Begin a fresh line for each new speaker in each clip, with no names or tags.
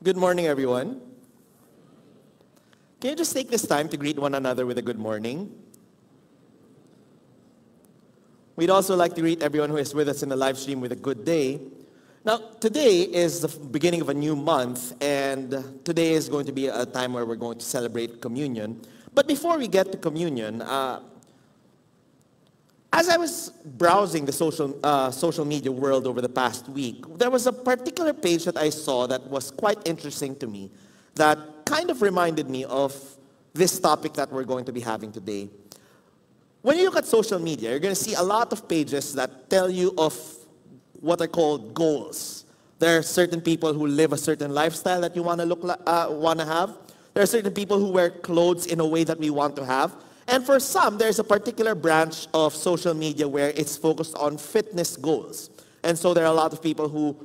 Good morning, everyone. Can you just take this time to greet one another with a good morning? We'd also like to greet everyone who is with us in the live stream with a good day. Now, today is the beginning of a new month, and today is going to be a time where we're going to celebrate communion. But before we get to communion, as I was browsing the social media world over the past week, there was a particular page that I saw that was quite interesting to me that kind of reminded me of this topic that we're going to be having today. When you look at social media, you're going to see a lot of pages that tell you of what are called goals. There are certain people who live a certain lifestyle that you want to have. There are certain people who wear clothes in a way that we want to have. And for some, there's a particular branch of social media where it's focused on fitness goals. And so there are a lot of people who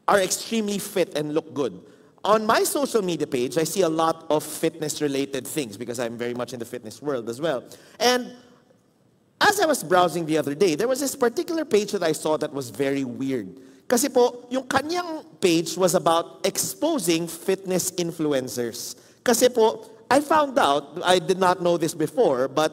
are extremely fit and look good. On my social media page, I see a lot of fitness-related things because I'm very much in the fitness world as well. And as I was browsing the other day, there was this particular page that I saw that was very weird. Kasi po, yung kanyang page was about exposing fitness influencers. Kasi po, I found out, I did not know this before, but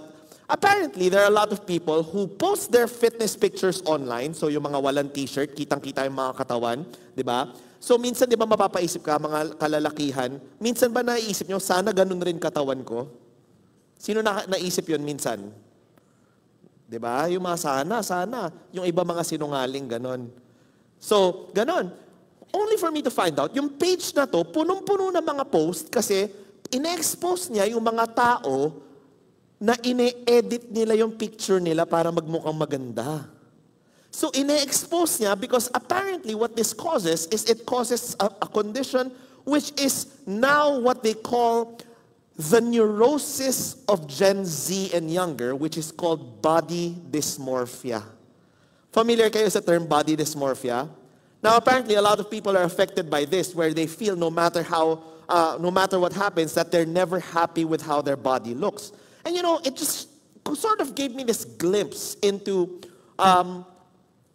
apparently there are a lot of people who post their fitness pictures online. So yung mga walang t-shirt, kitang-kita yung mga katawan, di ba? So minsan, di ba mapapaisip ka, mga kalalakihan, minsan ba naisip nyo, sana ganun rin katawan ko? Sino naisip yun minsan? Di ba? Yung mga sana. Yung iba mga sinungaling, ganon. So, ganon. Only for me to find out, yung page na to, punong-puno na mga post kasi ine-expose niya yung mga tao na ine-edit nila yung picture nila para magmukhang maganda. So, ine-expose niya because apparently what this causes is it causes a condition which is now what they call the neurosis of Gen Z and younger, which is called body dysmorphia. Familiar kayo sa term body dysmorphia? Now, apparently, a lot of people are affected by this, where they feel no matter what happens, that they're never happy with how their body looks. And you know, it just sort of gave me this glimpse into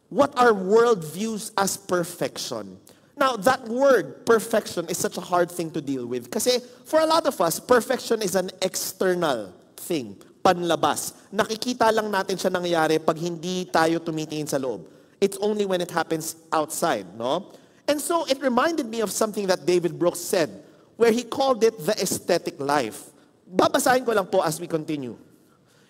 what our world views as perfection. Now, that word, perfection, is such a hard thing to deal with. Kasi for a lot of us, perfection is an external thing, panlabas. Nakikita lang natin siya nangyari pag hindi tayo tumitingin sa loob. It's only when it happens outside, no? And so it reminded me of something that David Brooks said, where he called it the aesthetic life. Babasahin ko lang po as we continue.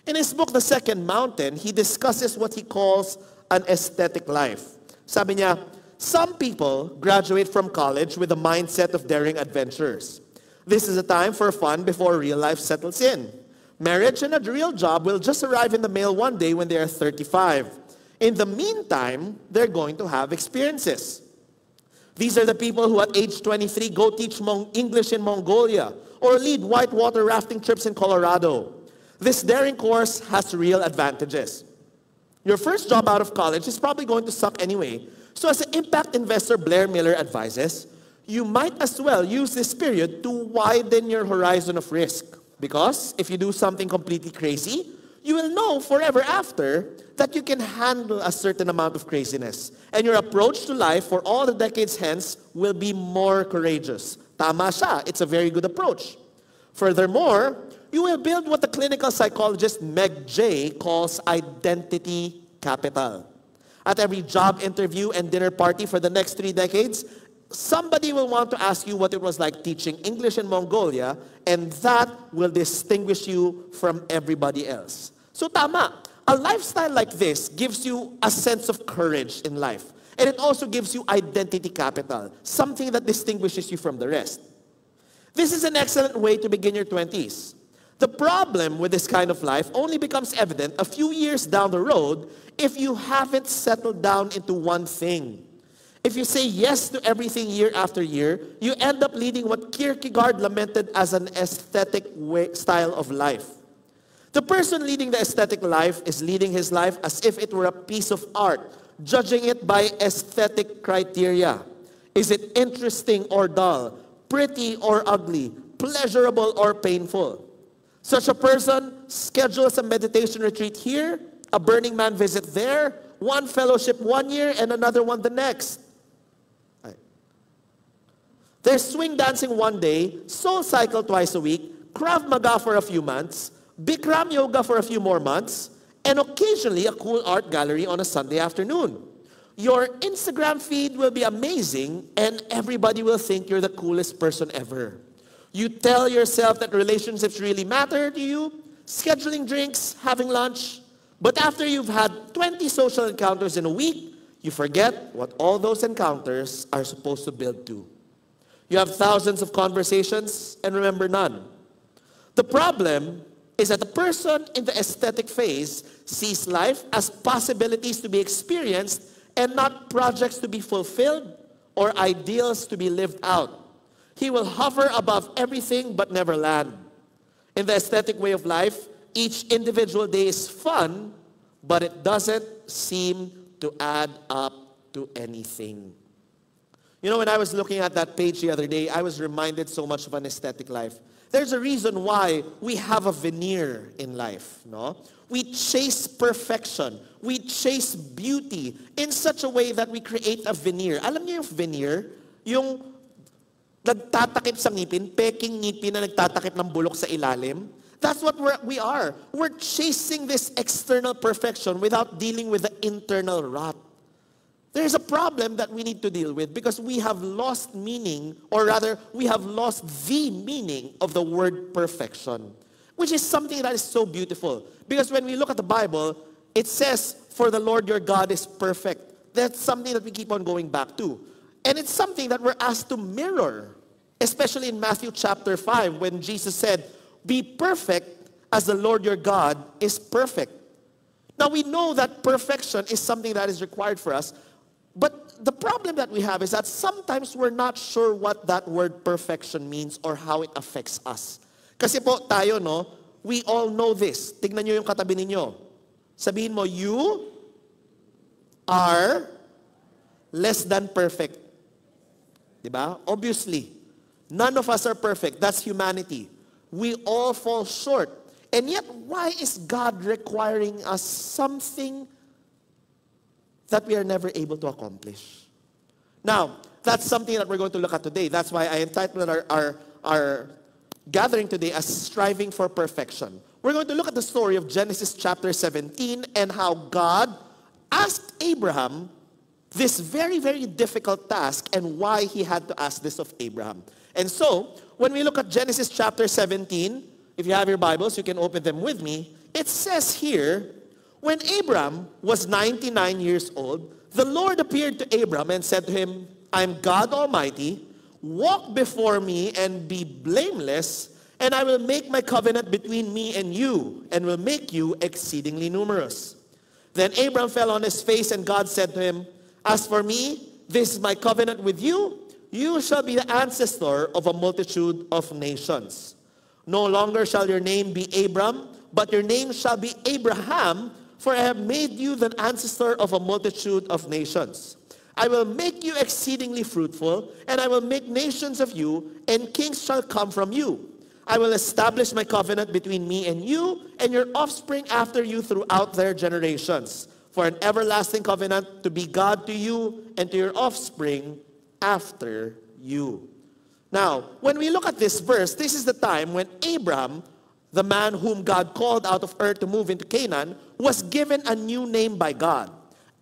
In his book, The Second Mountain, he discusses what he calls an aesthetic life. Sabi niya, some people graduate from college with a mindset of daring adventures. This is a time for fun before real life settles in. Marriage and a real job will just arrive in the mail one day when they are 35. In the meantime, they're going to have experiences. These are the people who at age 23 go teach English in Mongolia or lead whitewater rafting trips in Colorado. This daring course has real advantages. Your first job out of college is probably going to suck anyway. So as an impact investor Blair Miller advises, you might as well use this period to widen your horizon of risk. Because if you do something completely crazy, you will know forever after that you can handle a certain amount of craziness. And your approach to life for all the decades hence will be more courageous. Tama siya. It's a very good approach. Furthermore, you will build what the clinical psychologist Meg Jay calls identity capital. At every job interview and dinner party for the next 3 decades, somebody will want to ask you what it was like teaching English in Mongolia, and that will distinguish you from everybody else. So tama, a lifestyle like this gives you a sense of courage in life. And it also gives you identity capital, something that distinguishes you from the rest. This is an excellent way to begin your 20s. The problem with this kind of life only becomes evident a few years down the road if you haven't settled down into one thing. If you say yes to everything year after year, you end up leading what Kierkegaard lamented as an aesthetic style of life. The person leading the aesthetic life is leading his life as if it were a piece of art, judging it by aesthetic criteria. Is it interesting or dull, pretty or ugly, pleasurable or painful? Such a person schedules a meditation retreat here, a Burning Man visit there, one fellowship one year and another one the next. There's swing dancing one day, soul cycle twice a week, Krav Maga for a few months, Bikram yoga for a few more months, and occasionally a cool art gallery on a Sunday afternoon. Your Instagram feed will be amazing and everybody will think you're the coolest person ever. You tell yourself that relationships really matter to you, scheduling drinks, having lunch, but after you've had 20 social encounters in a week, you forget what all those encounters are supposed to build to. You have thousands of conversations and remember none. The problem is that the person in the aesthetic phase sees life as possibilities to be experienced and not projects to be fulfilled or ideals to be lived out. He will hover above everything but never land. In the aesthetic way of life, each individual day is fun, but it doesn't seem to add up to anything. You know, when I was looking at that page the other day, I was reminded so much of an aesthetic life. There's a reason why we have a veneer in life, no? We chase perfection. We chase beauty in such a way that we create a veneer. Alam niyo yung veneer? Yung nagtatakip sa ngipin, peking ngipin na nagtatakip ng bulok sa ilalim. That's what we are. We're chasing this external perfection without dealing with the internal rot. There's a problem that we need to deal with because we have lost meaning, or rather, we have lost the meaning of the word perfection, which is something that is so beautiful. Because when we look at the Bible, it says, "For the Lord your God is perfect." That's something that we keep on going back to. And it's something that we're asked to mirror, especially in Matthew chapter 5, when Jesus said, "Be perfect as the Lord your God is perfect." Now we know that perfection is something that is required for us, but the problem that we have is that sometimes we're not sure what that word perfection means or how it affects us. Kasi po tayo, no, we all know this. Tignan nyo yung katabi ninyo. Sabihin mo, you are less than perfect. Diba? Obviously, none of us are perfect. That's humanity. We all fall short. And yet, why is God requiring us something that we are never able to accomplish? Now, that's something that we're going to look at today. That's why I entitled our gathering today as Striving for Perfection. We're going to look at the story of Genesis chapter 17 and how God asked Abraham this very, very difficult task and why he had to ask this of Abraham. And so, when we look at Genesis chapter 17, if you have your Bibles, you can open them with me. It says here, when Abraham was 99 years old, the Lord appeared to Abraham and said to him, "I am God Almighty. Walk before me and be blameless, and I will make my covenant between me and you, and will make you exceedingly numerous." Then Abraham fell on his face, and God said to him, "As for me, this is my covenant with you. You shall be the ancestor of a multitude of nations. No longer shall your name be Abram, but your name shall be Abraham, for I have made you the ancestor of a multitude of nations. I will make you exceedingly fruitful, and I will make nations of you, and kings shall come from you. I will establish my covenant between me and you, and your offspring after you throughout their generations, for an everlasting covenant to be God to you and to your offspring after you." Now, when we look at this verse, this is the time when Abraham, the man whom God called out of Ur to move into Canaan, was given a new name by God.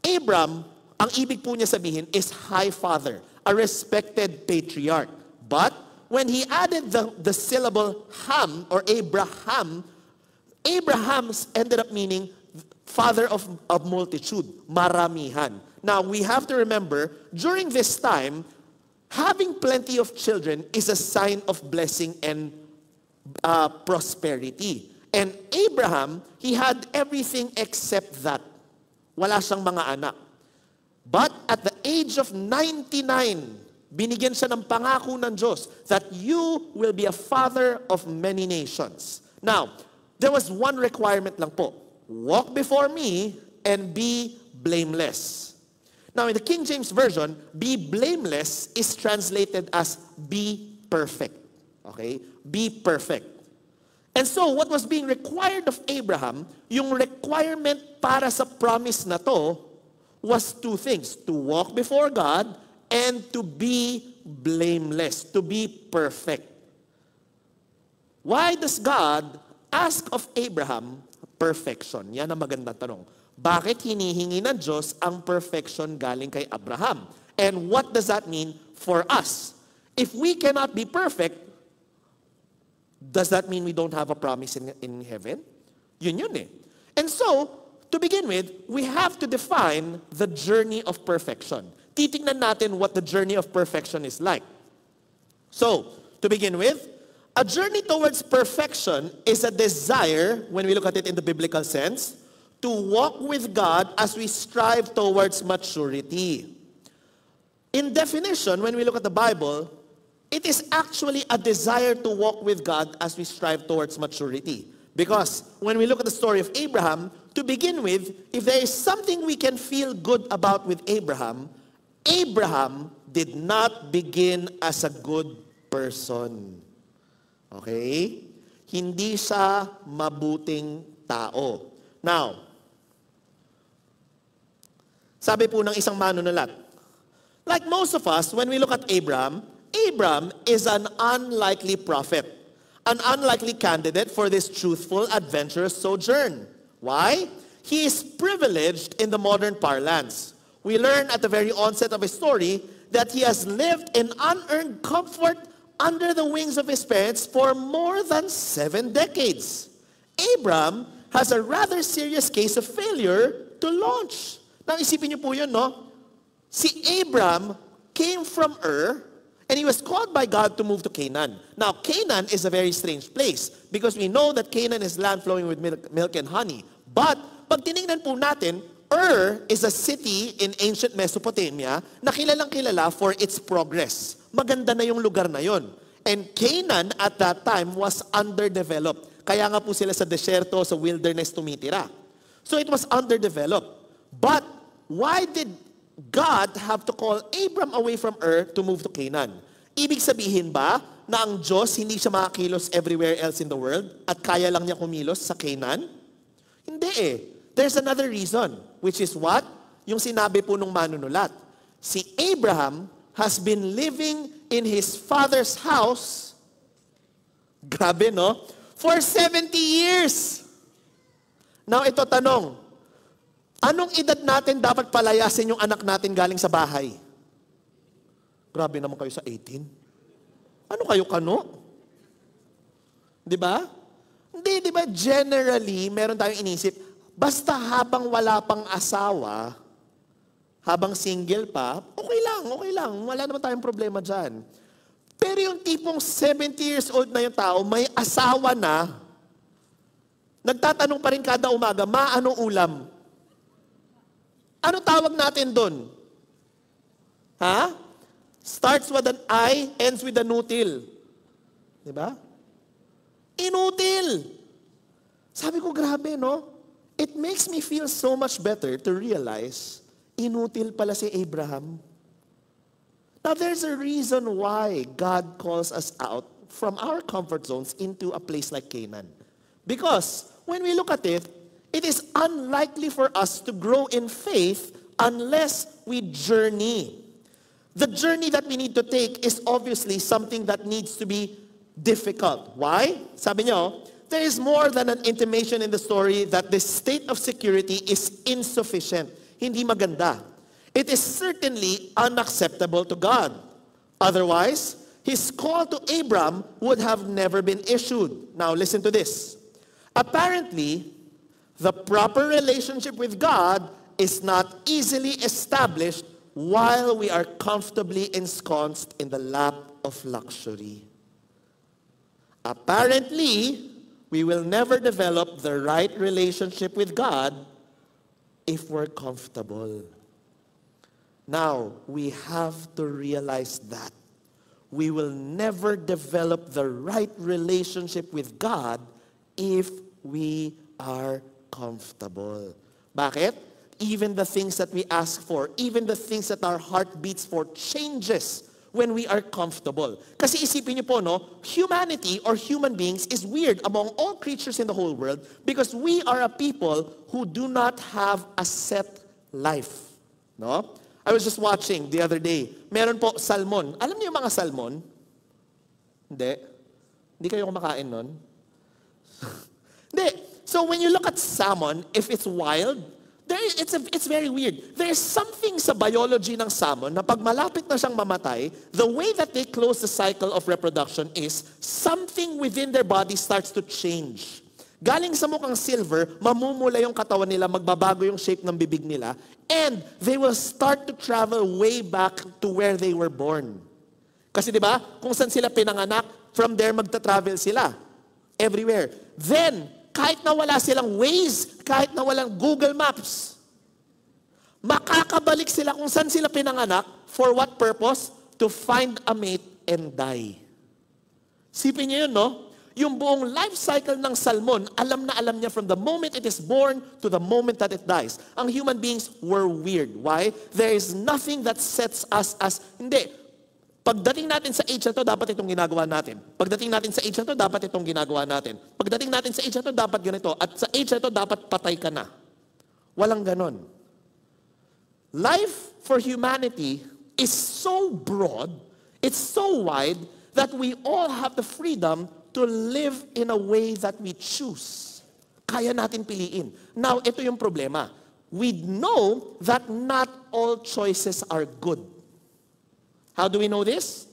Abram, ang ibig po niya sabihin is high father, a respected patriarch. But when he added the syllable Ham or Abraham, Abraham's ended up meaning father of multitude, maramihan. Now, we have to remember, during this time, having plenty of children is a sign of blessing and prosperity. And Abraham, he had everything except that. Wala siyang mga anak. But at the age of 99, binigyan siya ng pangako ng Diyos that you will be a father of many nations. Now, there was one requirement lang po. Walk before me and be blameless. Now, in the King James Version, be blameless is translated as be perfect. Okay? Be perfect. And so, what was being required of Abraham, yung requirement para sa promise na to, was two things. To walk before God and to be blameless, to be perfect. Why does God ask of Abraham perfection? Yan ang magandang tanong. Bakit hinihingi ng Diyos ang perfection galing kay Abraham? And what does that mean for us? If we cannot be perfect, does that mean we don't have a promise in heaven? Yun eh. And so, to begin with, we have to define the journey of perfection. Titingnan natin what the journey of perfection is like. So, to begin with, a journey towards perfection is a desire, when we look at it in the biblical sense, to walk with God as we strive towards maturity. In definition, when we look at the Bible, it is actually a desire to walk with God as we strive towards maturity. Because when we look at the story of Abraham, to begin with, if there is something we can feel good about with Abraham, Abraham did not begin as a good person. Okay? Hindi siya mabuting tao. Now, sabi po ng isang manunulat, like most of us, when we look at Abraham is an unlikely prophet, an unlikely candidate for this truthful, adventurous sojourn. Why? He is privileged in the modern parlance. We learn at the very onset of his story that he has lived in unearned comfort under the wings of his parents for more than 7 decades. Abraham has a rather serious case of failure to launch. Now, isipin niyo po yun, no? Si Abraham came from Ur, and he was called by God to move to Canaan. Now, Canaan is a very strange place because we know that Canaan is land flowing with milk and honey. But, pag tinignan po natin, Ur is a city in ancient Mesopotamia na kilalang kilala for its progress. Maganda na yung lugar na yon. And Canaan at that time was underdeveloped. Kaya nga po sila sa desyerto, sa wilderness tumitira. So it was underdeveloped. But why did God have to call Abram away from Ur to move to Canaan? Ibig sabihin ba na ang Diyos hindi siya makakilos everywhere else in the world at kaya lang niya kumilos sa Canaan? Hindi eh. There's another reason, which is what? Yung sinabi po nung manunulat. Si Abraham has been living in his father's house, grabe no, for 70 years. Now ito tanong, anong edad natin dapat palayasin yung anak natin galing sa bahay? Grabe naman kayo sa 18. Ano kayo kano? Di ba? Hindi, di ba? Generally, meron tayong inisip, basta habang wala pang asawa, habang single pa, okay lang. Wala naman tayong problema dyan. Pero yung tipong 70 years old na yung tao, may asawa na, nagtatanong pa rin kada umaga, ma, ano ulam? Ano tawag natin doon? Ha? Starts with an I, ends with an util. Diba? Inutil. Sabi ko, grabe, no? It makes me feel so much better to realize, inutil pala si Abraham. Now, there's a reason why God calls us out from our comfort zones into a place like Canaan. Because when we look at it, it is unlikely for us to grow in faith unless we journey. The journey that we need to take is obviously something that needs to be difficult. Why? Sabi niyo, there is more than an intimation in the story that the state of security is insufficient. Hindi maganda. It is certainly unacceptable to God. Otherwise, his call to Abram would have never been issued. Now listen to this. Apparently, the proper relationship with God is not easily established while we are comfortably ensconced in the lap of luxury. Apparently, we will never develop the right relationship with God if we're comfortable. Now, we have to realize that we will never develop the right relationship with God if we are comfortable. Bakit? Even the things that we ask for, even the things that our heart beats for changes when we are comfortable. Kasi isipin niyo po, no, humanity or human beings is weird among all creatures in the whole world because we are a people who do not have a set life. No? I was just watching the other day. Meron po salmon. Alam niyo yung mga salmon? Hindi. Hindi kayo kumakain nun? Hindi. So when you look at salmon, if it's wild, it's very weird. There's something sa biology ng salmon na pag malapit na siyang mamatay, the way that they close the cycle of reproduction is something within their body starts to change. Galing sa mukhang silver, mamumula yung katawan nila, magbabago yung shape ng bibig nila, and they will start to travel way back to where they were born. Kasi di ba, kung saan sila pinanganak, from there magta-travel sila. Everywhere. Then, kahit na wala silang Waze, kahit na walang Google Maps, makakabalik sila kung saan sila pinanganak, for what purpose? To find a mate and die. Sipin niyo yun, no? Yung buong life cycle ng salmon, alam na alam niya from the moment it is born to the moment that it dies. Ang human beings were weird. Why? There is nothing that sets us as, hindi. Pagdating natin sa age na to, dapat itong ginagawa natin. Pagdating natin sa age na to, dapat itong ginagawa natin. Pagdating natin sa age na to, dapat ganito. At sa age na to, dapat patay ka na. Walang ganon. Life for humanity is so broad, it's so wide, that we all have the freedom to live in a way that we choose. Kaya natin piliin. Now, ito yung problema. We know that not all choices are good. How do we know this?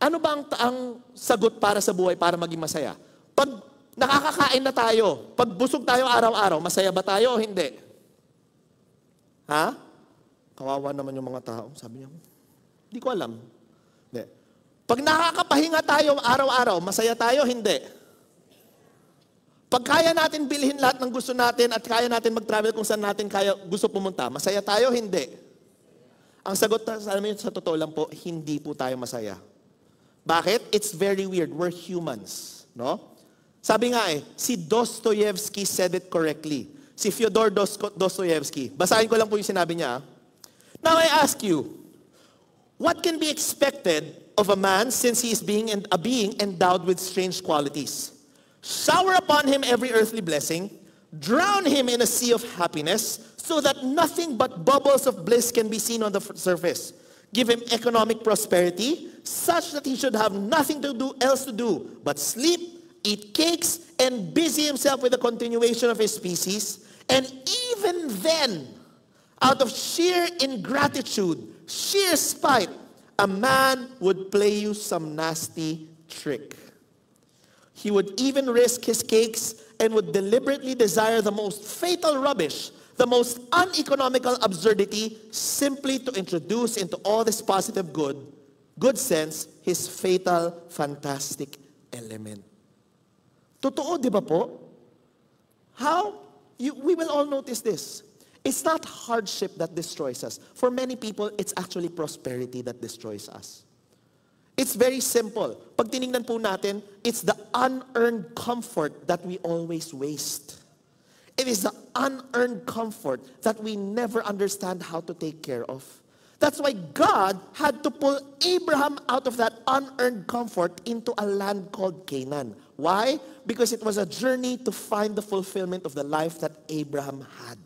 Ano ba ang sagot para sa buhay para maging masaya? Pag nakakakain na tayo, pag busog tayo araw-araw, masaya ba tayo o hindi? Ha? Kawawa naman yung mga tao. Sabi niya, hindi ko alam. Hindi. Pag nakakapahinga tayo araw-araw, masaya tayo, hindi. Pag kaya natin bilhin lahat ng gusto natin at kaya natin mag-travel kung saan natin kaya gusto pumunta, masaya tayo, hindi. Ang sagot na sa totoo lang po, hindi po tayo masaya. Bakit? It's very weird. We're humans. No? Sabi nga si Dostoevsky said it correctly. Si Fyodor Dostoevsky. Basahin ko lang po yung sinabi niya. Now I ask you, what can be expected of a man since he is a being endowed with strange qualities? Shower upon him every earthly blessing, drown him in a sea of happiness, so that nothing but bubbles of bliss can be seen on the surface. Give him economic prosperity, such that he should have nothing else to do but sleep, eat cakes, and busy himself with the continuation of his species. And even then, out of sheer ingratitude, sheer spite, a man would play you some nasty trick. He would even risk his cakes and would deliberately desire the most fatal rubbish, the most uneconomical absurdity, simply to introduce into all this positive good sense, his fatal, fantastic element. Totoo, di ba po? We will all notice this. It's not hardship that destroys us. For many people, it's actually prosperity that destroys us. It's very simple. Pag tinignan po natin, it's the unearned comfort that we always waste. It is the unearned comfort that we never understand how to take care of. That's why God had to pull Abraham out of that unearned comfort into a land called Canaan. Why? Because it was a journey to find the fulfillment of the life that Abraham had.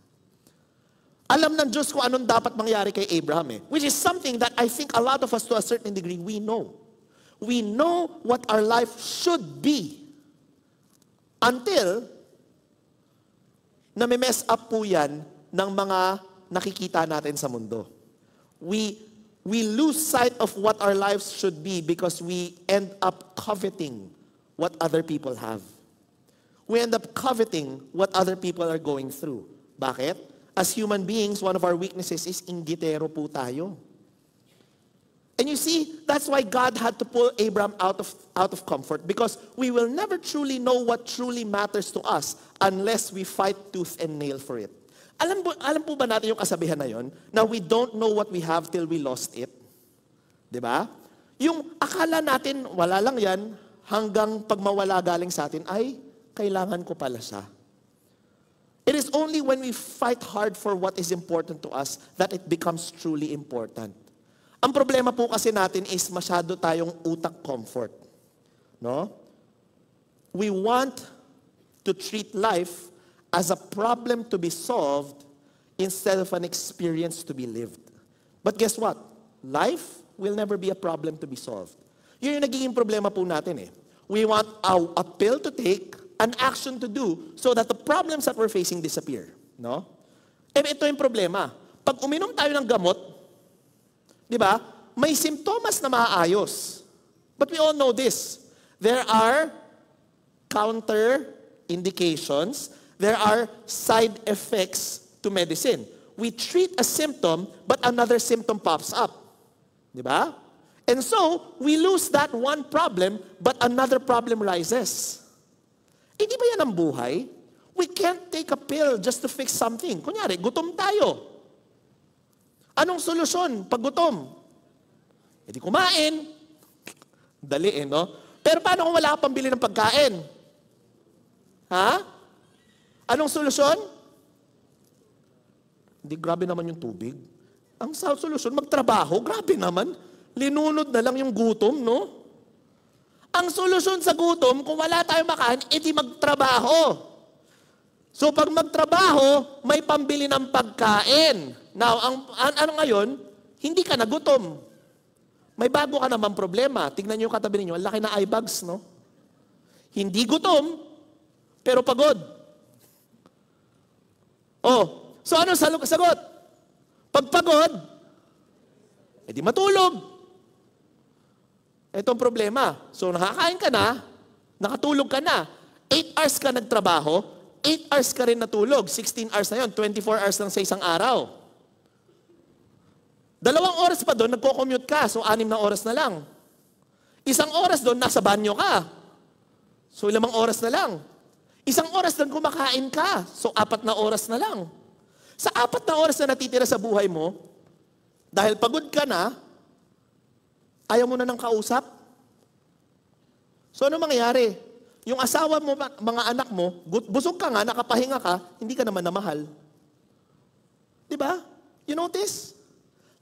Alam ng Diyos kung anong dapat mangyari kay Abraham which is something that I think a lot of us to a certain degree, we know. We know what our life should be until nami-mess up po yan ng mga nakikita natin sa mundo. We lose sight of what our lives should be because we end up coveting what other people have. We end up coveting what other people are going through. Bakit? As human beings, one of our weaknesses is inggitero po tayo. And you see, that's why God had to pull Abraham out of comfort, because we will never truly know what truly matters to us unless we fight tooth and nail for it. Alam po ba natin yung kasabihan na yon? Na we don't know what we have till we lost it. Diba? Yung akala natin wala lang yan, hanggang pag mawala galing sa atin, ay, kailangan ko pala siya. It is only when we fight hard for what is important to us that it becomes truly important. Ang problema po kasi natin is masyado tayong utak comfort. No? We want to treat life as a problem to be solved instead of an experience to be lived. But guess what? Life will never be a problem to be solved. Yun yung nagiging problema po natin eh. We want a pill to take, an action to do, so that the problems that we're facing disappear. No? Eh, ito yung problema. Pag uminom tayo ng gamot, di ba, may simptomas na maaayos. But we all know this. There are counter-indications. There are side effects to medicine. We treat a symptom, but another symptom pops up. Di ba? And so, we lose that one problem, but another problem rises. Eh, di ba yan ang buhay? We can't take a pill just to fix something. Kunyari, gutom tayo. Anong solusyon pag gutom? Eh, di kumain. Dali eh, no? Pero paano kung wala ka pambili ng pagkain? Ha? Anong solusyon? Hindi, grabe naman yung tubig. Ang solusyon, magtrabaho, grabe naman. Linunod na lang yung gutom, no? Ang solusyon sa gutom, kung wala tayong makain, edi magtrabaho. So pag magtrabaho, may pambili ng pagkain. Now, ano ngayon, hindi ka nagutom. May bago ka naman problema. Tignan niyo yung katabi ninyo, ang laki na eye bags, no? Hindi gutom, pero pagod. Oh, so ano sagot? Pag pagod, edi matulog. Ito ang problema. So nakakain ka na, nakatulog ka na. 8 hours ka nagtrabaho, 8 hours ka rin natulog. 16 hours na yun, 24 hours lang sa isang araw. 2 oras pa doon, nagko-commute ka, so 6 na oras na lang. 1 oras doon, nasa banyo ka. So 5 oras na lang. 1 oras doon, kumakain ka. So 4 na oras na lang. Sa 4 na oras na natitira sa buhay mo, dahil pagod ka na, ayaw mo na ng kausap. So ano mangyayari? Yung asawa mo, mga anak mo, busog ka nga, nakapahinga ka, hindi ka naman namahal. Diba? You notice?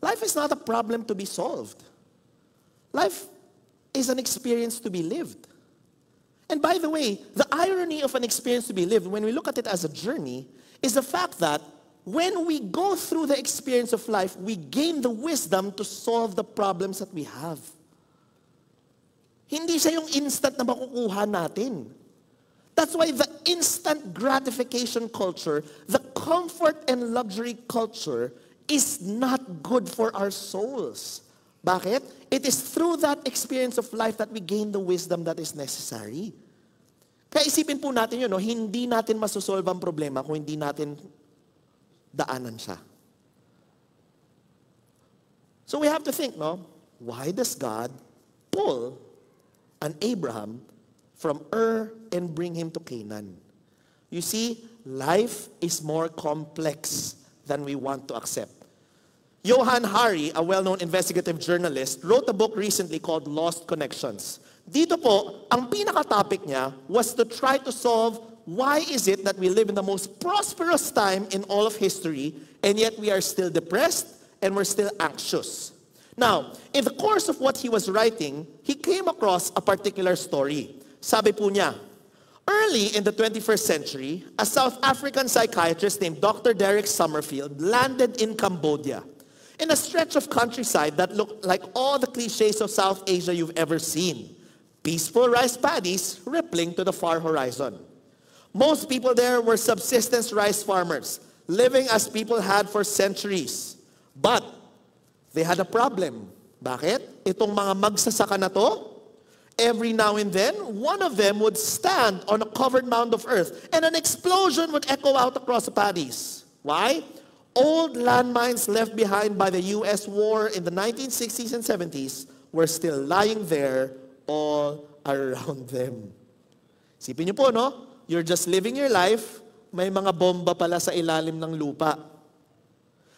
Life is not a problem to be solved. Life is an experience to be lived. And by the way, the irony of an experience to be lived, when we look at it as a journey, is the fact that when we go through the experience of life, we gain the wisdom to solve the problems that we have. Hindi siya yung instant na makukuha natin. That's why the instant gratification culture, the comfort and luxury culture, is not good for our souls. Bakit? It is through that experience of life that we gain the wisdom that is necessary. Kaya isipin po natin yun, no? Hindi natin masosolve ang problema kung hindi natin daanan siya. So we have to think, no? Why does God pull an Abraham from Ur and bring him to Canaan? You see, life is more complex than we want to accept. Johann Hari, a well-known investigative journalist, wrote a book recently called Lost Connections. Dito po, ang pinaka-topic niya was to try to solve why is it that we live in the most prosperous time in all of history and yet we are still depressed and we're still anxious. Now, in the course of what he was writing, he came across a particular story. Sabi po niya, early in the 21st century, a South African psychiatrist named Dr. Derek Summerfield landed in Cambodia, in a stretch of countryside that looked like all the cliches of South Asia you've ever seen. Peaceful rice paddies rippling to the far horizon. Most people there were subsistence rice farmers, living as people had for centuries. But they had a problem. Bakit? Itong mga magsasaka na to, every now and then, one of them would stand on a covered mound of earth and an explosion would echo out across the paddies. Why? Old landmines left behind by the US war in the 1960s and 70s were still lying there all around them. Isipin niyo po, no? You're just living your life, may mga bomba pala sa ilalim ng lupa.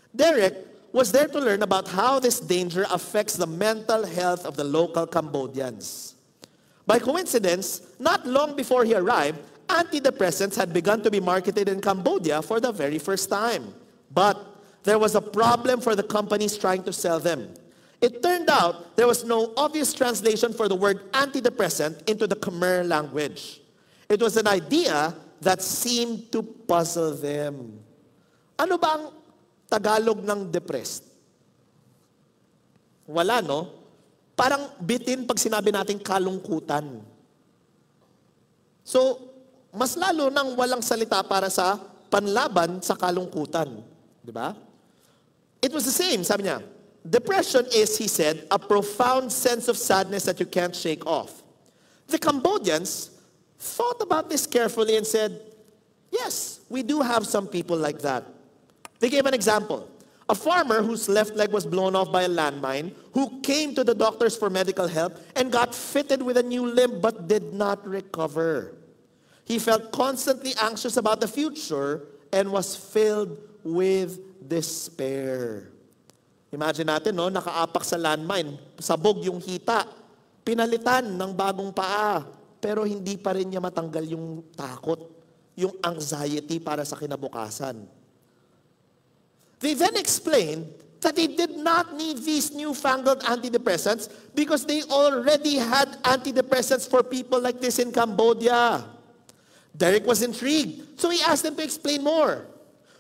Derek was there to learn about how this danger affects the mental health of the local Cambodians. By coincidence, not long before he arrived, antidepressants had begun to be marketed in Cambodia for the very first time. But there was a problem for the companies trying to sell them. It turned out there was no obvious translation for the word antidepressant into the Khmer language. It was an idea that seemed to puzzle them. Ano ba ang Tagalog ng depressed? Wala, no? Parang bitin pag sinabi natin kalungkutan. So, mas lalo nang walang salita para sa panlaban sa kalungkutan. Di ba? It was the same, sabi niya. Depression is, he said, a profound sense of sadness that you can't shake off. The Cambodians thought about this carefully and said, yes, we do have some people like that. They gave an example. A farmer whose left leg was blown off by a landmine, who came to the doctors for medical help and got fitted with a new limb but did not recover. He felt constantly anxious about the future and was filled with despair. Imagine natin, no, nakaapak sa landmine, sabog yung hita, pinalitan ng bagong paa, pero hindi pa rin niya matanggal yung takot, yung anxiety para sa kinabukasan. They then explained that they did not need these newfangled antidepressants because they already had antidepressants for people like this in Cambodia. Derek was intrigued, so he asked them to explain more.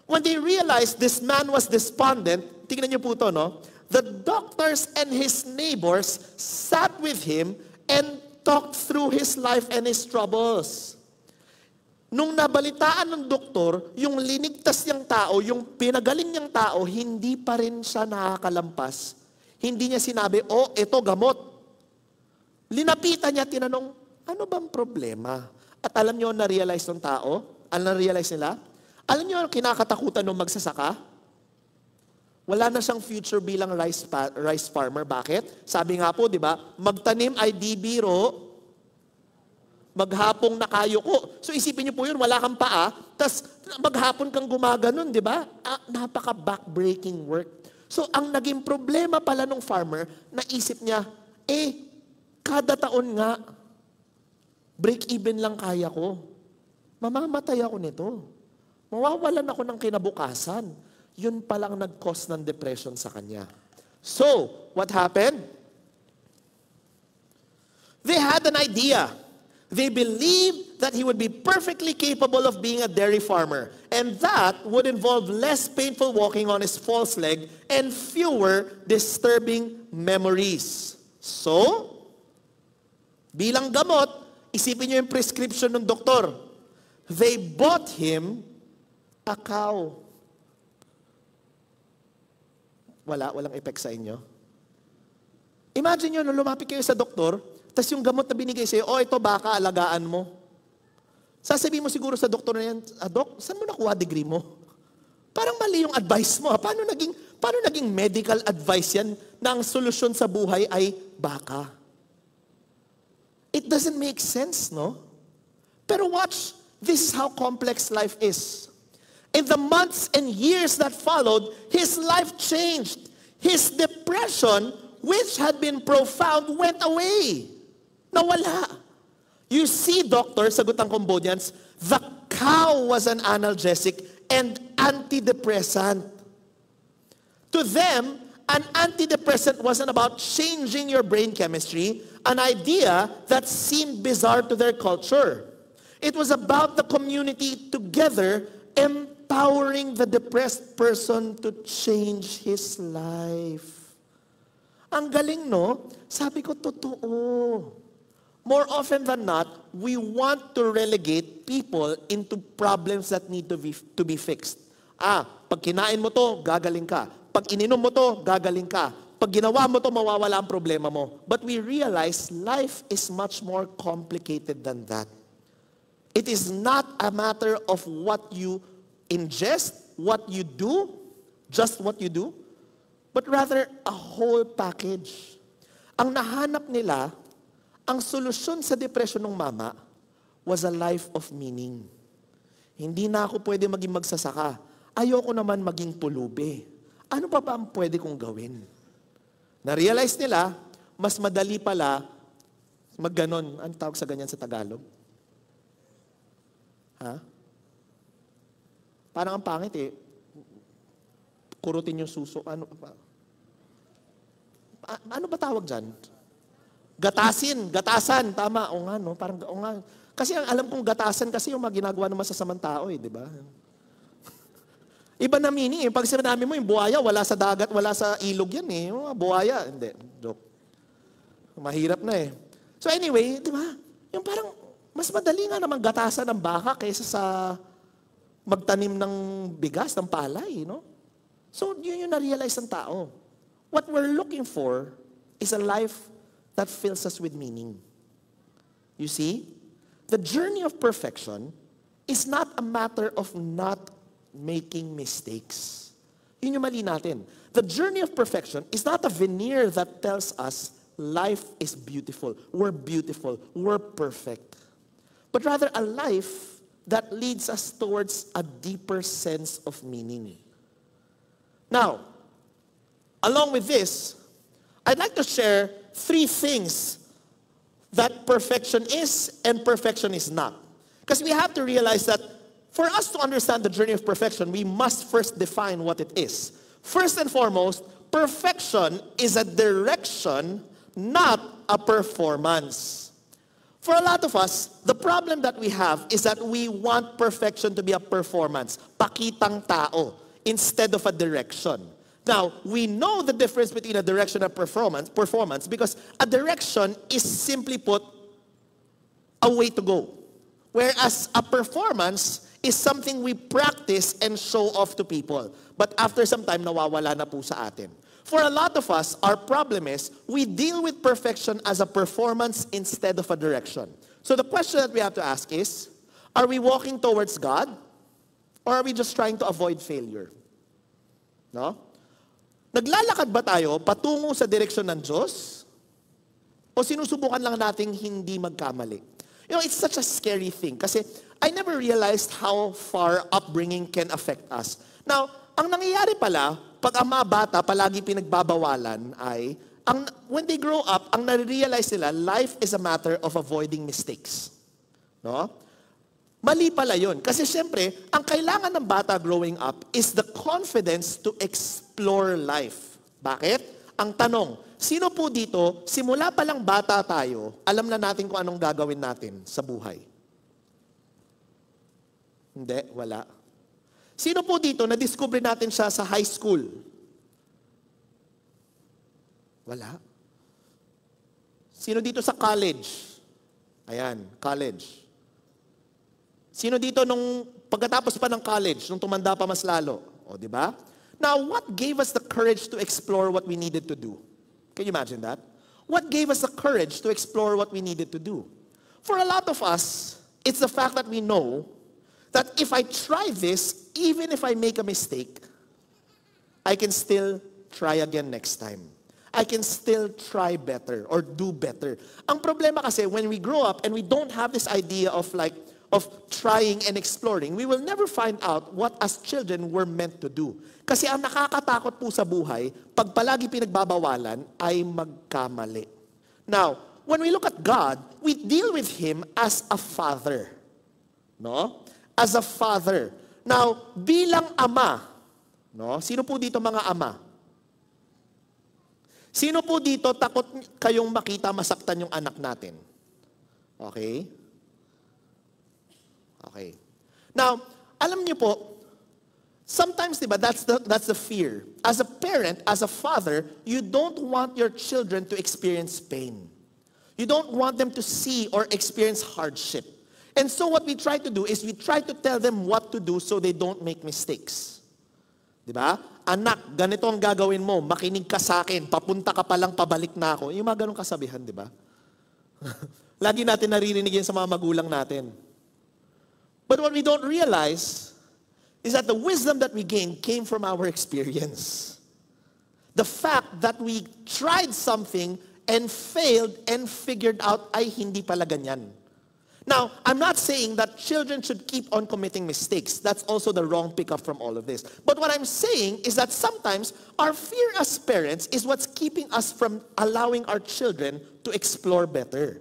When they realized this man was despondent, tingnan niyo po ito, no? The doctors and his neighbors sat with him and talked through his life and his troubles. Nung nabalitaan ng doktor, yung linigtas niyang tao, yung pinagaling niyang tao, hindi pa rin siya nakakalampas. Hindi niya sinabi, oh, ito gamot. Linapitan niya, tinanong, ano bang problema? At alam niyo na-realize ng tao? Ano na-realize nila? Alam niyo kinakatakutan ng magsasaka? Wala na siyang future bilang rice farmer. Bakit? Sabi nga po, di ba, magtanim ay di biro, maghapong nakayuko. So isipin niyo po yun, wala kang paa, tas maghapon kang gumaganon, di ba? Napaka-backbreaking work. So ang naging problema pala ng farmer, naisip niya, kada taon nga, break-even lang kaya ko. Mamamatay ako nito. Mawawalan ako ng kinabukasan. Yun palang nag-cause ng depression sa kanya. So, what happened? They had an idea. They believed that he would be perfectly capable of being a dairy farmer. And that would involve less painful walking on his false leg and fewer disturbing memories. So, bilang gamot, isipin niyo yung prescription ng doktor. They bought him a cow. Walang effect sa inyo. Imagine nyo, nung lumapit kayo sa doktor, tas yung gamot na binigay sa'yo, ito baka, alagaan mo. Sasabihin mo siguro sa doktor na yan, Dok, saan mo nakuha degree mo? Parang mali yung advice mo. Paano naging medical advice yan na ang solusyon sa buhay ay baka? It doesn't make sense, no? Pero watch, this is how complex life is. In the months and years that followed, his life changed. His depression, which had been profound, went away. Nawala. You see, doctor, sagot ng Cambodians, the cow was an analgesic and antidepressant. To them, an antidepressant wasn't about changing your brain chemistry, an idea that seemed bizarre to their culture. It was about the community together empowering the depressed person to change his life. Ang galing, no? Sabi ko, totoo. More often than not, we want to relegate people into problems that need to be fixed. Pag kinain mo to, gagaling ka. Pag ininom mo to, gagaling ka. Pag ginawa mo to, mawawala ang problema mo. But we realize life is much more complicated than that. It is not a matter of what you ingest, what you do, just what you do, but rather a whole package. Ang nahanap nila, ang solusyon sa depression ng mama was a life of meaning. Hindi na ako pwede maging magsasaka. Ayoko naman maging pulubi. Ano pa ba ang pwede kong gawin? Na-realize nila, mas madali pala magganon. Ano tawag sa ganyan sa Tagalog? Parang ang pangit eh. Kurutin yung suso. Ano ba tawag dyan? Gatasan. Tama. O nga, no? Parang, o nga. Kasi ang alam kong gatasan kasi yung mga ginagawa ng masasamang tao eh, di ba? Iba na meaning eh. Pag sinabi mo yung buhaya, wala sa dagat, wala sa ilog yan eh. Yung mga buhaya, hindi. Joke. Mahirap na eh. So anyway, di ba? Yung parang, mas madali nga naman gatasan ng baka kaysa sa magtanim ng bigas, ng palay, no? So yun yung na-realize ng tao. What we're looking for is a life that fills us with meaning. You see? The journey of perfection is not a matter of not making mistakes. Yun yung mali natin. The journey of perfection is not a veneer that tells us life is beautiful, we're perfect. But rather a life that leads us towards a deeper sense of meaning. Now, along with this, I'd like to share 3 things that perfection is and perfection is not. Because we have to realize that for us to understand the journey of perfection, we must first define what it is. First and foremost, perfection is a direction, not a performance. For a lot of us, the problem that we have is that we want perfection to be a performance, pakitang tao, instead of a direction. Now, we know the difference between a direction and performance because a direction is simply put a way to go. Whereas a performance is something we practice and show off to people. But after some time, nawawala na po sa atin. For a lot of us, our problem is we deal with perfection as a performance instead of a direction. So the question that we have to ask is, are we walking towards God? Or are we just trying to avoid failure? No? Naglalakad ba tayo patungo sa direksyon ng Diyos? O sinusubukan lang nating hindi magkamali? You know, it's such a scary thing kasi I never realized how far upbringing can affect us. Now, ang nangyayari pala, pag ang mga bata palagi pinagbabawalan ay, when they grow up, ang nare-realize nila, life is a matter of avoiding mistakes. No? Mali pala yun. Kasi syempre, ang kailangan ng bata growing up is the confidence to explore life. Bakit? Ang tanong, sino po dito, simula pa lang bata tayo, alam na natin kung anong gagawin natin sa buhay? Hindi, wala. Sino po dito, na-discover natin siya sa high school? Wala. Sino dito sa college? Ayan, college. Sino dito nung pagkatapos pa ng college, nung tumanda pa mas lalo? O, di ba? Now, what gave us the courage to explore what we needed to do? Can you imagine that? What gave us the courage to explore what we needed to do? For a lot of us, it's the fact that we know that if I try this, even if I make a mistake, I can still try again next time. I can still try better or do better. Ang problema kasi, when we grow up and we don't have this idea of trying and exploring, we will never find out what as children we're meant to do. Kasi ang nakakatakot po sa buhay, pag palagi pinagbabawalan, ay magkamali. Now, when we look at God, we deal with Him as a father. No? As a father. Now, bilang ama, no? Sino po dito mga ama? Sino po dito takot kayong makita masaktan yung anak natin? Okay? Okay. Now, alam niyo po, sometimes, diba, that's the fear. As a parent, as a father, you don't want your children to experience pain. You don't want them to see or experience hardship. And so what we try to do is we try to tell them what to do so they don't make mistakes. Diba? Anak, ganito ang gagawin mo, makinig ka sa akin, papunta ka pa lang, pabalik na ako. Yung mga ganong kasabihan, diba? Lagi natin naririnig yan sa mga magulang natin. But what we don't realize is that the wisdom that we gain came from our experience. The fact that we tried something and failed and figured out, ay hindi pala ganyan. Now, I'm not saying that children should keep on committing mistakes. That's also the wrong pickup from all of this. But what I'm saying is that sometimes our fear as parents is what's keeping us from allowing our children to explore better.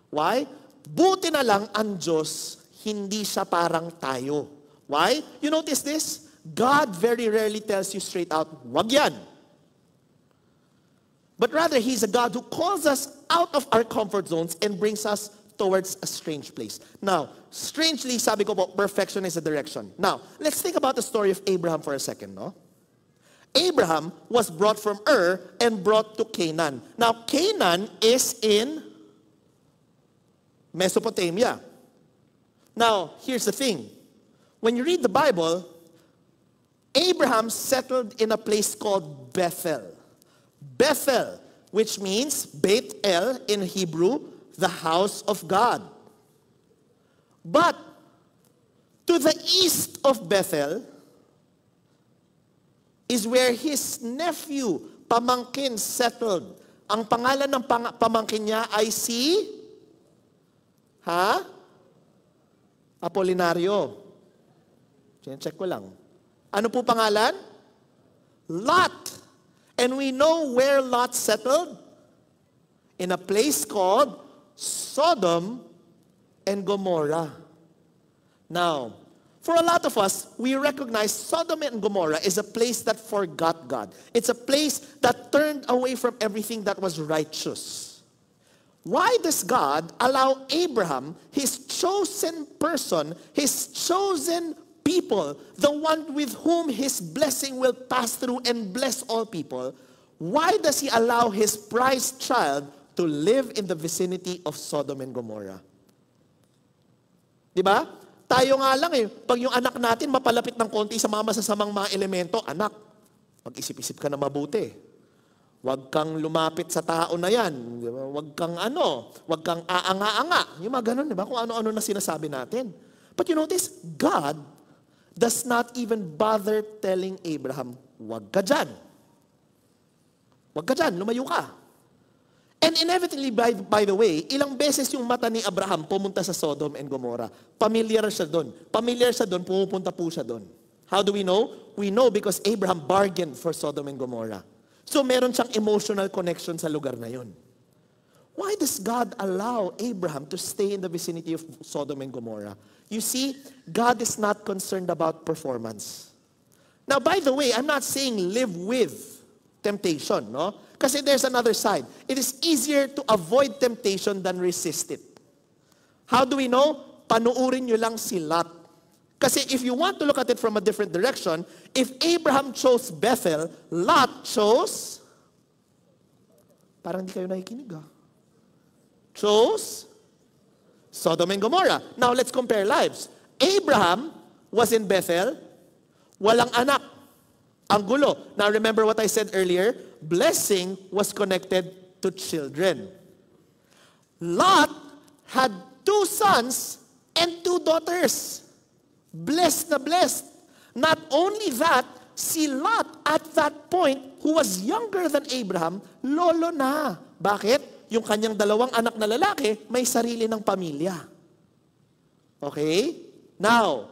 Why? Buti na lang ang Diyos, hindi siya parang tayo. Why? You notice this? God very rarely tells you straight out, wag yan. But rather, He's a God who calls us out of our comfort zones and brings us towards a strange place. Now, strangely, sabi ko po, perfection is a direction. Now, let's think about the story of Abraham for a second, no? Abraham was brought from Ur and brought to Canaan. Now, Canaan is in Mesopotamia. Now, here's the thing. When you read the Bible, Abraham settled in a place called Bethel. Bethel, which means Beit El in Hebrew, the house of God. But to the east of Bethel is where his nephew, pamangkin, settled. Ang pangalan ng pamangkin niya ay si Apolinario. Check ko lang. Ano po pangalan? Lot. And we know where Lot settled? In a place called Sodom and Gomorrah. Now, for a lot of us, we recognize Sodom and Gomorrah is a place that forgot God. It's a place that turned away from everything that was righteous. Why does God allow Abraham, his chosen person, his chosen people, the one with whom his blessing will pass through and bless all people, why does he allow his prized child to live in the vicinity of Sodom and Gomorrah? Diba? Tayo nga lang pag yung anak natin mapalapit ng konti sa mga masasamang mga elemento, anak, mag-isip-isip ka na mabuti. Huwag kang lumapit sa tao na yan. Huwag kang huwag kang aanga-anga. Yung mga ganun, diba? Kung ano-ano na sinasabi natin. But you notice, God does not even bother telling Abraham, huwag ka dyan. Huwag ka dyan, lumayo ka. And inevitably, by the way, ilang beses yung mata ni Abraham pumunta sa Sodom and Gomorrah. Familiar siya doon. Familiar siya doon, pumupunta po siya doon. How do we know? We know because Abraham bargained for Sodom and Gomorrah. So meron siyang emotional connection sa lugar na yun. Why does God allow Abraham to stay in the vicinity of Sodom and Gomorrah? You see, God is not concerned about performance. Now, by the way, I'm not saying live with temptation, no? Kasi there's another side. It is easier to avoid temptation than resist it. How do we know? Panuurin nyo lang si Lot. Kasi if you want to look at it from a different direction, if Abraham chose Bethel, Lot chose, parang hindi kayo nakikinig chose Sodom and Gomorrah. Now let's compare lives. Abraham was in Bethel, walang anak. Ang gulo. Now remember what I said earlier? Blessing was connected to children. Lot had 2 sons and 2 daughters. Blessed na blessed. Not only that, si Lot at that point, who was younger than Abraham, lolo na. Bakit? Yung kanyang 2 anak na lalaki, may sarili ng pamilya. Okay? Now,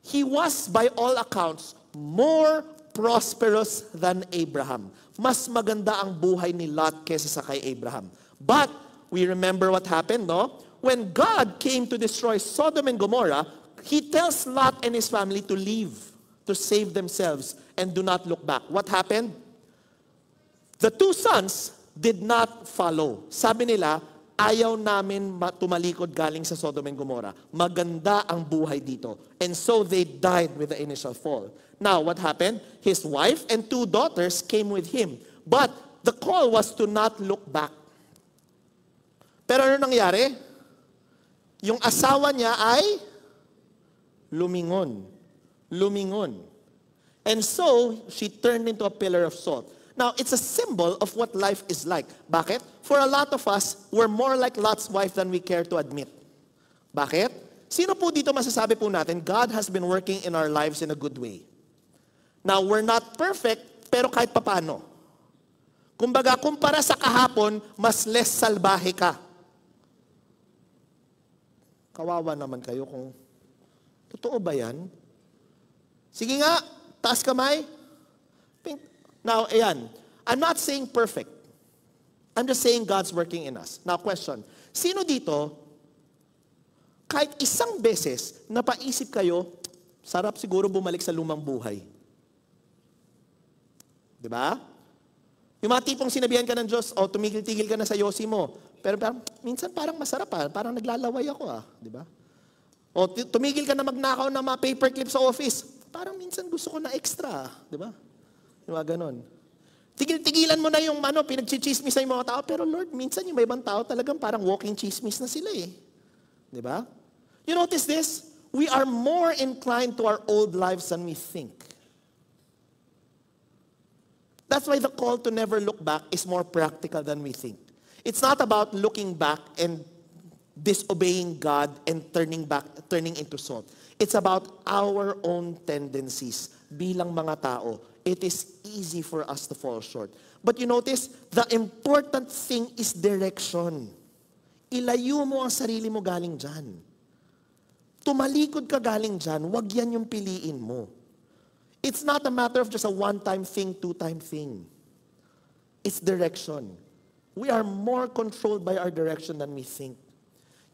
he was by all accounts more prosperous than Abraham. Mas maganda ang buhay ni Lot kaysa sa kay Abraham. But, we remember what happened, no? When God came to destroy Sodom and Gomorrah, He tells Lot and his family to leave, to save themselves, and do not look back. What happened? The 2 sons did not follow. Sabi nila, ayaw namin tumalikod galing sa Sodom and Gomorrah. Maganda ang buhay dito. And so they died with the initial fall. Now, what happened? His wife and 2 daughters came with him. But the call was to not look back. Pero ano nangyari? Yung asawa niya ay lumingon. Lumingon. And so, she turned into a pillar of salt. Now, it's a symbol of what life is like. Bakit? For a lot of us, we're more like Lot's wife than we care to admit. Bakit? Sino po dito masasabi po natin, God has been working in our lives in a good way? Now, we're not perfect, pero kahit papano. Kumbaga, kumpara sa kahapon, mas less salbahe ka. Kawawa naman kayo kung, totoo ba yan? Sige nga, taas kamay. Now, ayan, I'm not saying perfect. I'm just saying God's working in us. Now, question, sino dito, kahit isang beses, napaisip kayo, sarap siguro bumalik sa lumang buhay? Diba? Yung mga tipong sinabihan ka ng Diyos, o tumigil-tigil ka na sa yosi mo, Pero minsan parang masarap parang naglalaway ako di ba? O tumigil ka na magnakaw ng mga paperclip sa office. Parang minsan gusto ko na extra, di ba? Yung mga ganon. Tigilan mo na yung pinagchichismis yung mga tao, pero Lord, minsan yung may ibang tao talagang parang walking chismis na sila Di ba? You notice this? We are more inclined to our old lives than we think. That's why the call to never look back is more practical than we think. It's not about looking back and disobeying God and turning into salt. It's about our own tendencies bilang mga tao. It is easy for us to fall short. But you notice, the important thing is direction. Ilayo mo ang sarili mo galing dyan. Tumalikod ka galing dyan, wag yan yung piliin mo. It's not a matter of just a one-time thing, two-time thing. It's direction. We are more controlled by our direction than we think.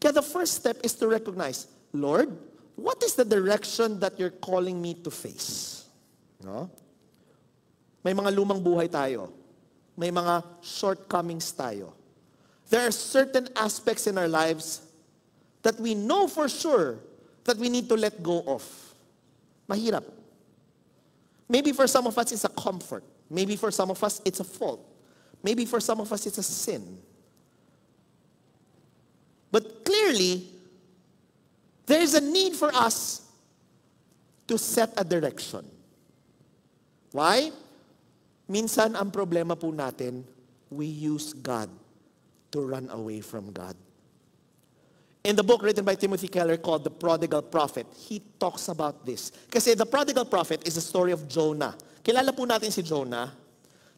Kaya the first step is to recognize, Lord, what is the direction that you're calling me to face? No? May mga lumang buhay tayo. May mga shortcomings tayo. There are certain aspects in our lives that we know for sure that we need to let go of. Mahirap. Maybe for some of us, it's a comfort. Maybe for some of us, it's a fault. Maybe for some of us, it's a sin. But clearly, there is a need for us to set a direction. Why? Minsan, ang problema po natin, we use God to run away from God. In the book written by Timothy Keller called The Prodigal Prophet, he talks about this. Kasi the Prodigal Prophet is the story of Jonah. Kilala po natin si Jonah.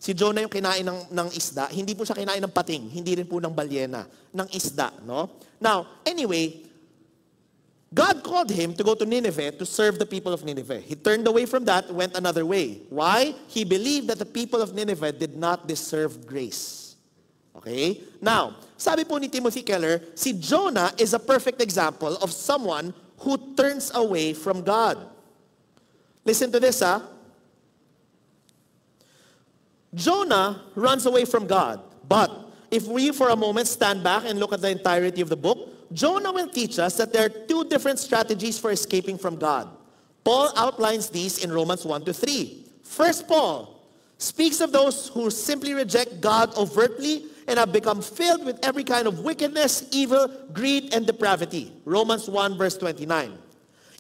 Si Jonah yung kinain ng isda. Hindi po siya kinain ng pating. Hindi rin po ng balyena. Ng isda, no? Now, anyway, God called him to go to Nineveh to serve the people of Nineveh. He turned away from that, went another way. Why? He believed that the people of Nineveh did not deserve grace. Okay? Now, sabi po ni Timothy Keller, si Jonah is a perfect example of someone who turns away from God. Listen to this, Jonah runs away from God. But if we for a moment stand back and look at the entirety of the book, Jonah will teach us that there are two different strategies for escaping from God. Paul outlines these in Romans 1-3. First, Paul speaks of those who simply reject God overtly and have become filled with every kind of wickedness, evil, greed, and depravity. Romans 1:29.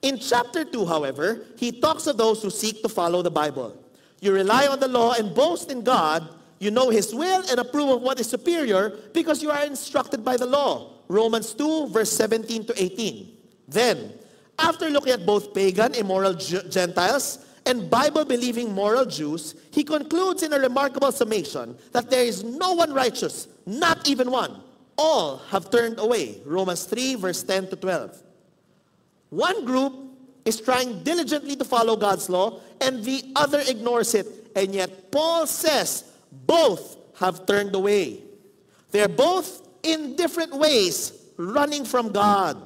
In chapter 2, however, he talks of those who seek to follow the Bible. You rely on the law and boast in God. You know His will and approve of what is superior because you are instructed by the law. Romans 2:17-18. Then, after looking at both pagan, immoral Gentiles and Bible-believing moral Jews, he concludes in a remarkable summation that there is no one righteous, not even one. All have turned away. Romans 3:10-12. One group is trying diligently to follow God's law, and the other ignores it. And yet Paul says both have turned away. They're both in different ways running from God.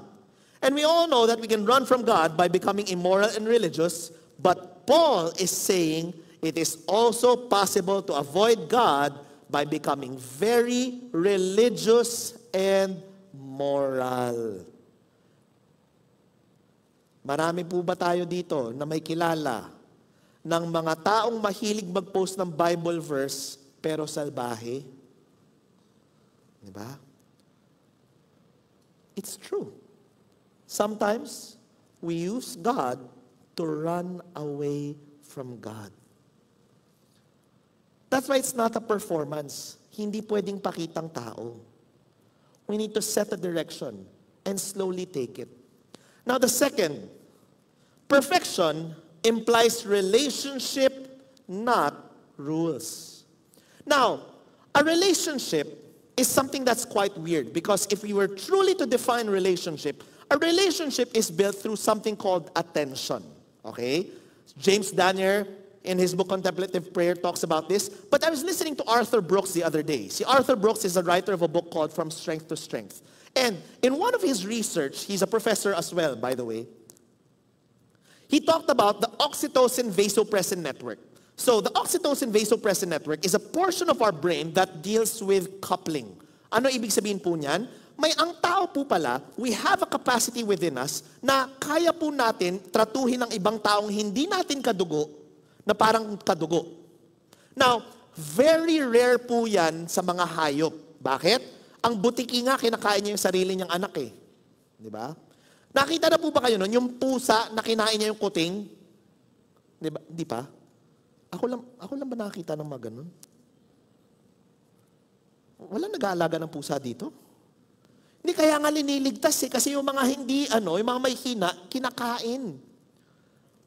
And we all know that we can run from God by becoming immoral and religious, but Paul is saying it is also possible to avoid God by becoming very religious and moral. Marami po ba tayo dito na may kilala ng mga taong mahilig mag-post ng Bible verse pero salbahe? Di ba? It's true. Sometimes we use God to run away from God. That's why it's not a performance. Hindi pwedeng pakitang tao. We need to set a direction and slowly take it. Now the second, perfection implies relationship, not rules. Now, a relationship is something that's quite weird because if we were truly to define relationship, a relationship is built through something called attention. Okay? James Danier, in his book Contemplative Prayer, talks about this. But I was listening to Arthur Brooks the other day. See, Arthur Brooks is a writer of a book called From Strength to Strength. And in one of his research, he's a professor as well, by the way, he talked about the oxytocin vasopressin network. So the oxytocin vasopressin network is a portion of our brain that deals with coupling. Ano ibig sabihin po niyan? Ang tao po pala, we have a capacity within us na kaya po natin tratuhin ang ibang taong hindi natin kadugo na parang kadugo. Now, very rare po yan sa mga hayop. Bakit? Ang butiki nga, kinakain niya yung sarili niyang anak eh. Di ba? Nakita na po ba kayo nun? Yung pusa na kinain niya yung kuting? Di ba? Di pa? Ako lang ba nakakita ng mga ganun? Wala nag-aalaga ng pusa dito? Hindi, kaya nga liniligtas eh. Kasi yung mga hindi, yung mga may hina, kinakain.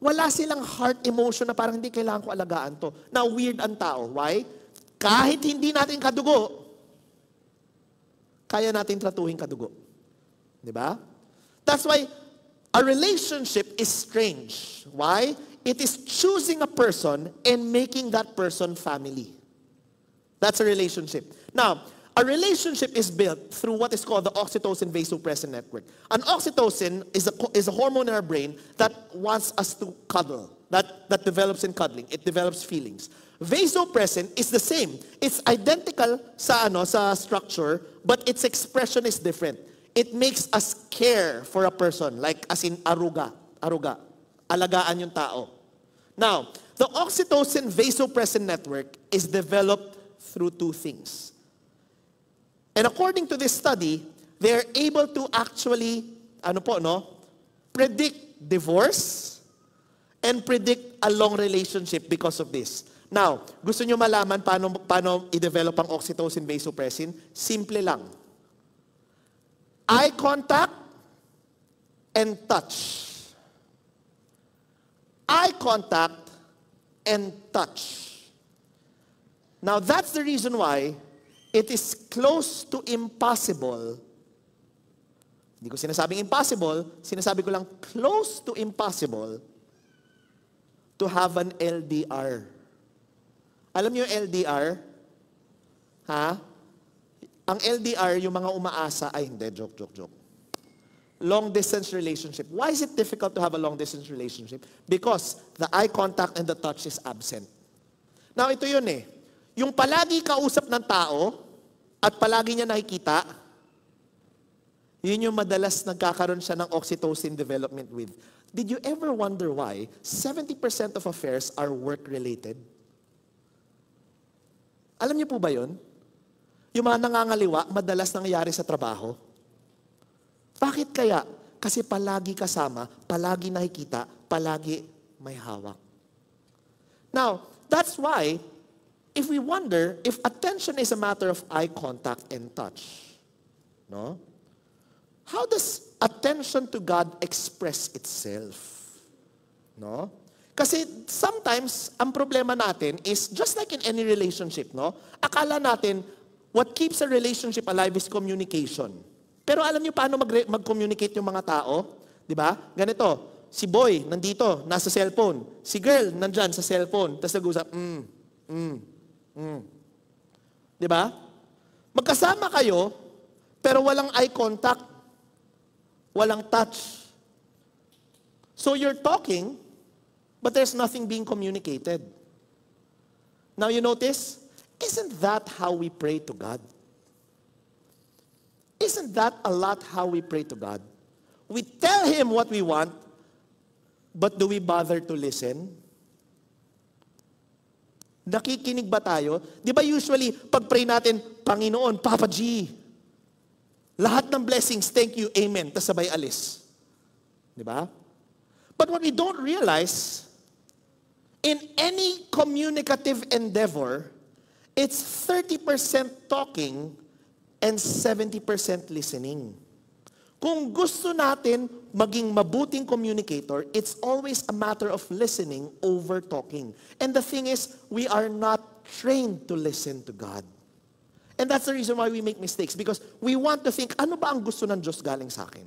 Wala silang heart emotion na parang hindi kailangan ko alagaan to. Now, weird ang tao. Why? Kahit hindi natin kadugo, kaya natin tratuhin kadugo. Di ba? That's why a relationship is strange. Why? It is choosing a person and making that person family. That's a relationship. Now, a relationship is built through what is called the oxytocin-vasopressin network. An oxytocin is a hormone in our brain that wants us to cuddle, that develops in cuddling. It develops feelings. Vasopressin is the same. It's identical sa structure, but its expression is different. It makes us care for a person, like as in aruga, alagaan yung tao. Now, the oxytocin-vasopressin network is developed through two things. And according to this study, they're able to actually, predict divorce and predict a long relationship because of this. Now, gusto nyo malaman paano i-develop ang oxytocin-vasopressin? Simple lang. Eye contact and touch. Eye contact and touch. Now, that's the reason why it is close to impossible. Hindi ko sinasabing impossible, sinasabi ko lang close to impossible to have an LDR. Alam niyo yung LDR? Ha? Ang LDR, yung mga umaasa, ay hindi, joke. Long distance relationship. Why is it difficult to have a long distance relationship? Because the eye contact and the touch is absent. Now, ito yun eh. Yung palagi kausap ng tao at palagi niya nakikita, yun yung madalas nagkakaroon siya ng oxytocin development with. Did you ever wonder why 70% of affairs are work-related? Alam niyo po ba yun? Yung mga nangangaliwa, madalas nangyayari sa trabaho. Bakit kaya? Kasi palagi kasama, palagi nakikita, palagi may hawak. Now, that's why, if we wonder if attention is a matter of eye contact and touch, no? How does attention to God express itself? No? Kasi sometimes, ang problema natin is, just like in any relationship, no? Akala natin, what keeps a relationship alive is communication. Pero alam niyo paano mag-communicate yung mga tao? Di ba? Ganito, si boy, nandito, nasa cellphone. Si girl, nandyan sa cellphone. Tapos nag-usap, Di ba? Magkasama kayo, pero walang eye contact, walang touch. So you're talking, but there's nothing being communicated. Now you notice, isn't that how we pray to God? Isn't that a lot how we pray to God? We tell Him what we want, but do we bother to listen? Nakikinig ba tayo? Di ba usually, pag pray natin, Panginoon, Papa G, lahat ng blessings, thank you, amen, tas sabay alis. Di ba? But what we don't realize, in any communicative endeavor, it's 30% talking and 70% listening. Kung gusto natin maging mabuting communicator, it's always a matter of listening over talking. And the thing is, we are not trained to listen to God. And that's the reason why we make mistakes. Because we want to think, ano ba ang gusto ng Diyos galing sa akin?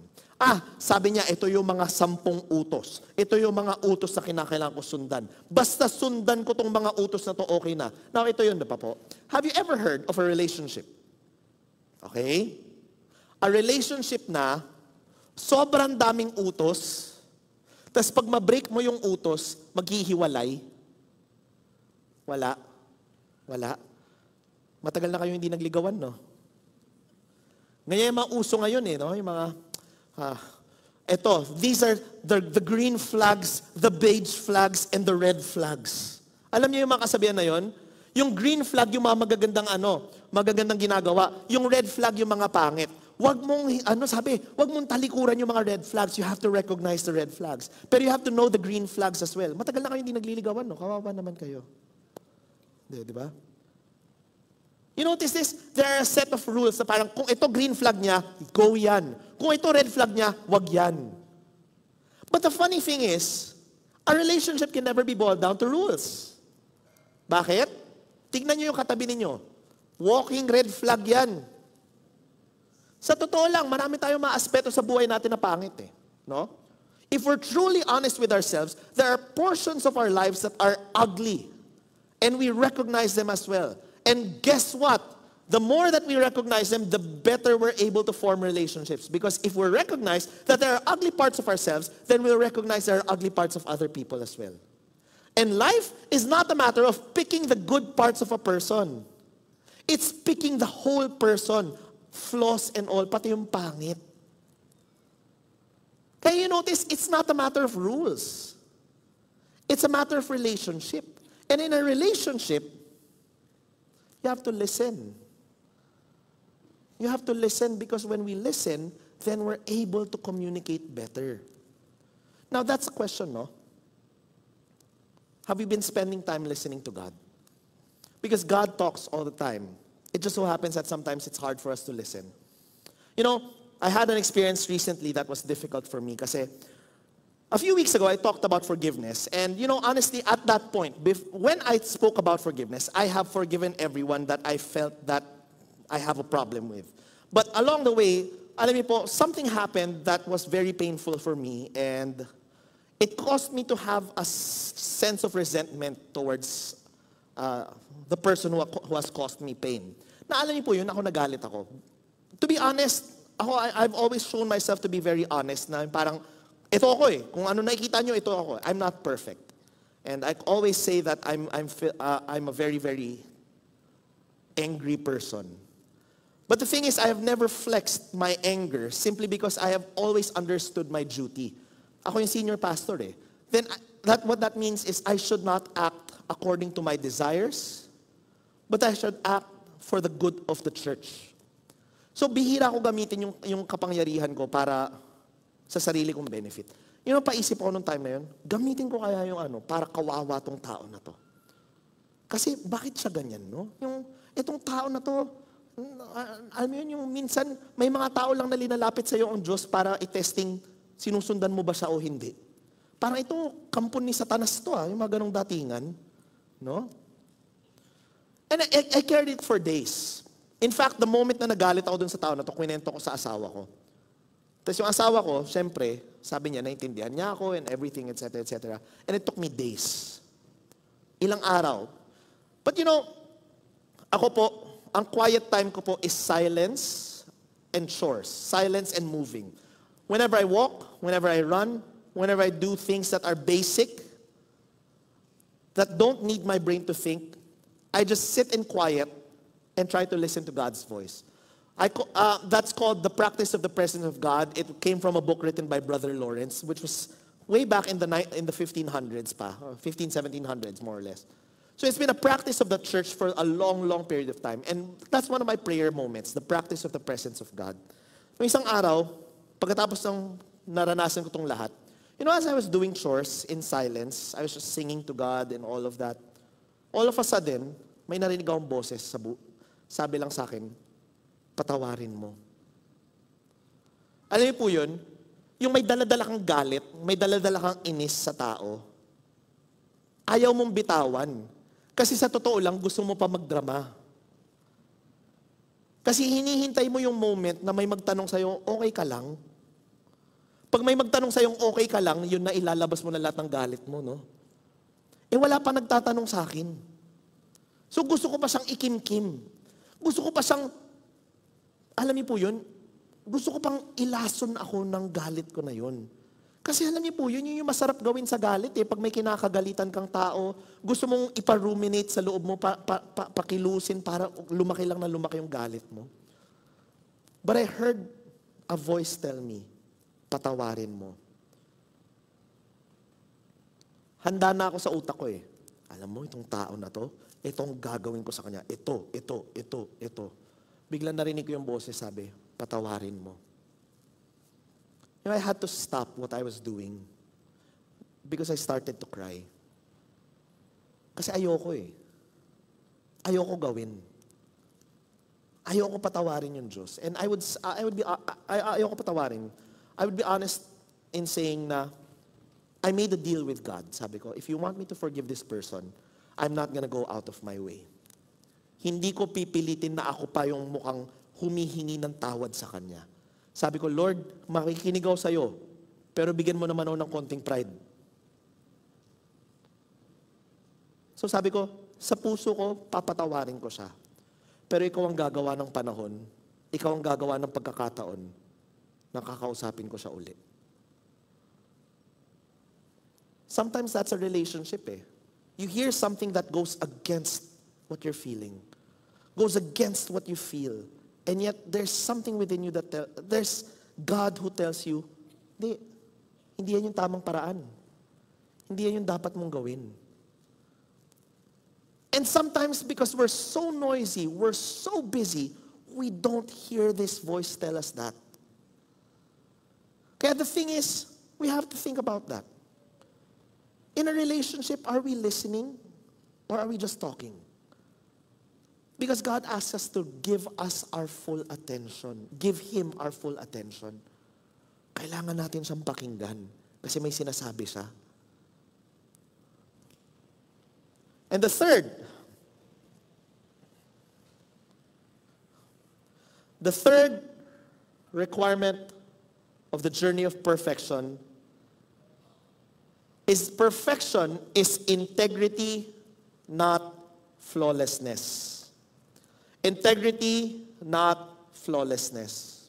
Sabi niya, ito yung mga 10 utos. Ito yung mga utos na kinakailangan ko sundan. Basta sundan ko tong mga utos na to, okay na. Now, ito yun, diba po? Have you ever heard of a relationship? Okay? A relationship na sobrang daming utos, tapos pag ma-break mo yung utos, maghihiwalay. Wala. Matagal na kayo hindi nagligawan, no? Ngayon yung mga uso ngayon no? Yung mga, these are the green flags, the beige flags, and the red flags. Alam niyo yung mga kasabihan na yon? Yung green flag, yung mga magagandang ginagawa. Yung red flag, yung mga pangit. Wag mong talikuran yung mga red flags. You have to recognize the red flags. Pero you have to know the green flags as well. Matagal na kayo hindi nagliligawan, no? Kawawa naman kayo. Di ba? You notice this? There are a set of rules na parang kung ito green flag niya, go yan. Kung ito red flag niya, wag yan. But the funny thing is, a relationship can never be boiled down to rules. Bakit? Tignan niyo yung katabi ninyo. Walking red flag yan. Sa totoo lang, marami tayong mga aspeto sa buhay natin na pangit no? If we're truly honest with ourselves, there are portions of our lives that are ugly. And we recognize them as well. And guess what? The more that we recognize them, the better we're able to form relationships. Because if we recognize that there are ugly parts of ourselves, then we'll recognize there are ugly parts of other people as well. And life is not a matter of picking the good parts of a person. It's picking the whole person. Flaws and all, pati yung pangit. Kaya you notice, it's not a matter of rules. It's a matter of relationship. And in a relationship, you have to listen. You have to listen because when we listen, then we're able to communicate better. Now that's a question, no? Have you been spending time listening to God? Because God talks all the time. It just so happens that sometimes it's hard for us to listen. You know, I had an experience recently that was difficult for me kasi a few weeks ago I talked about forgiveness. And you know, honestly, at that point, when I spoke about forgiveness, I have forgiven everyone that I felt that I have a problem with. But along the way, alam niyo po, something happened that was very painful for me and it caused me to have a sense of resentment towards the person who has caused me pain. Naalala niyo po yun, ako nagalit ako. To be honest, I've always shown myself to be very honest na parang, ito ako Kung ano nakikita niyo, ito ako. I'm not perfect. And I always say that I'm a very, very angry person. But the thing is, I have never flexed my anger simply because I have always understood my duty. Ako yung senior pastor Then what that means is I should not act according to my desires, but I should act for the good of the church. So bihira ko gamitin yung kapangyarihan ko para sa sarili kong benefit. You know, paisip ako nung time na yun, gamitin ko kaya yung para kawawa tong tao na to. Kasi bakit siya ganyan, no? Itong tao na to, alam mo yun, yung minsan may mga tao lang na linalapit sa iyo ang Diyos para i-testing sinusundan mo ba siya o hindi. Parang ito, kampon ni Satanas to yung mga ganong datingan. No? And I carried it for days. In fact, the moment na nagalit ako dun sa tao na to, kwinento ko sa asawa ko. Tapos yung asawa ko, syempre, sabi niya, naintindihan niya ako and everything, etc., etc. And it took me days. Ilang araw. But you know, ako po, ang quiet time ko po is silence and chores. Silence and moving. Whenever I walk, whenever I run, whenever I do things that are basic, that don't need my brain to think, I just sit in quiet and try to listen to God's voice. That's called the practice of the presence of God. It came from a book written by Brother Lawrence, which was way back in the 1500s 1700s more or less. So it's been a practice of the church for a long, long period of time. And that's one of my prayer moments, the practice of the presence of God. Noong isang araw, pagkatapos ng naranasan ko itong lahat, you know, as I was doing chores in silence, I was just singing to God and all of that. All of a sudden, may narinig akong boses sabi lang sa akin, patawarin mo. Alam niyo po yun? Yung may daladala kang galit, may daladala kang inis sa tao, ayaw mong bitawan. Kasi sa totoo lang, gusto mo pa magdrama. Kasi hinihintay mo yung moment na may magtanong sa'yo, okay ka lang? Pag may magtanong sa'yo, okay ka lang, yun na ilalabas mo na lahat ng galit mo, no? Wala pa nagtatanong sa akin. So gusto ko pa siyang ikimkim. Gusto ko pa siyang, alam niyo po yun, gusto ko pang ilason ako ng galit ko na yun. Kasi alam niyo po, yun yung masarap gawin sa galit Pag may kinakagalitan kang tao, gusto mong iparuminate sa loob mo, pakilusin para lumaki lang na lumaki yung galit mo. But I heard a voice tell me, patawarin mo. Handa na ako sa utak ko eh. Alam mo, itong tao na to, itong gagawin ko sa kanya. Ito. Biglang narinig ko yung boses, sabi, patawarin mo. I had to stop what I was doing because I started to cry. Kasi ayoko eh. Ayoko gawin. Ayoko patawarin yung Diyos. And ayoko patawarin. I would be honest in saying na I made a deal with God. Sabi ko, if you want me to forgive this person, I'm not gonna go out of my way. Hindi ko pipilitin na ako pa yung mukhang humihingi ng tawad sa Kanya. Sabi ko, Lord, makikinig ako sa'yo, pero bigyan mo naman ako ng konting pride. So sabi ko, sa puso ko, papatawarin ko siya. Pero ikaw ang gagawa ng panahon, ikaw ang gagawa ng pagkakataon, na kakausapin ko siya uli. Sometimes that's a relationship eh. You hear something that goes against what you're feeling, goes against what you feel, and yet there's something within you that there's God who tells you, hindi yan yung tamang paraan. Hindi yan yung dapat mong gawin. And sometimes because we're so noisy, we're so busy, we don't hear this voice tell us that. Kaya the thing is, we have to think about that. In a relationship, are we listening or are we just talking? Because God asks us to give us our full attention. Give Him our full attention. Kailangan natin siyang pakinggan kasi may sinasabi siya. And the third requirement of the journey of perfection is integrity, not flawlessness. Integrity, not flawlessness.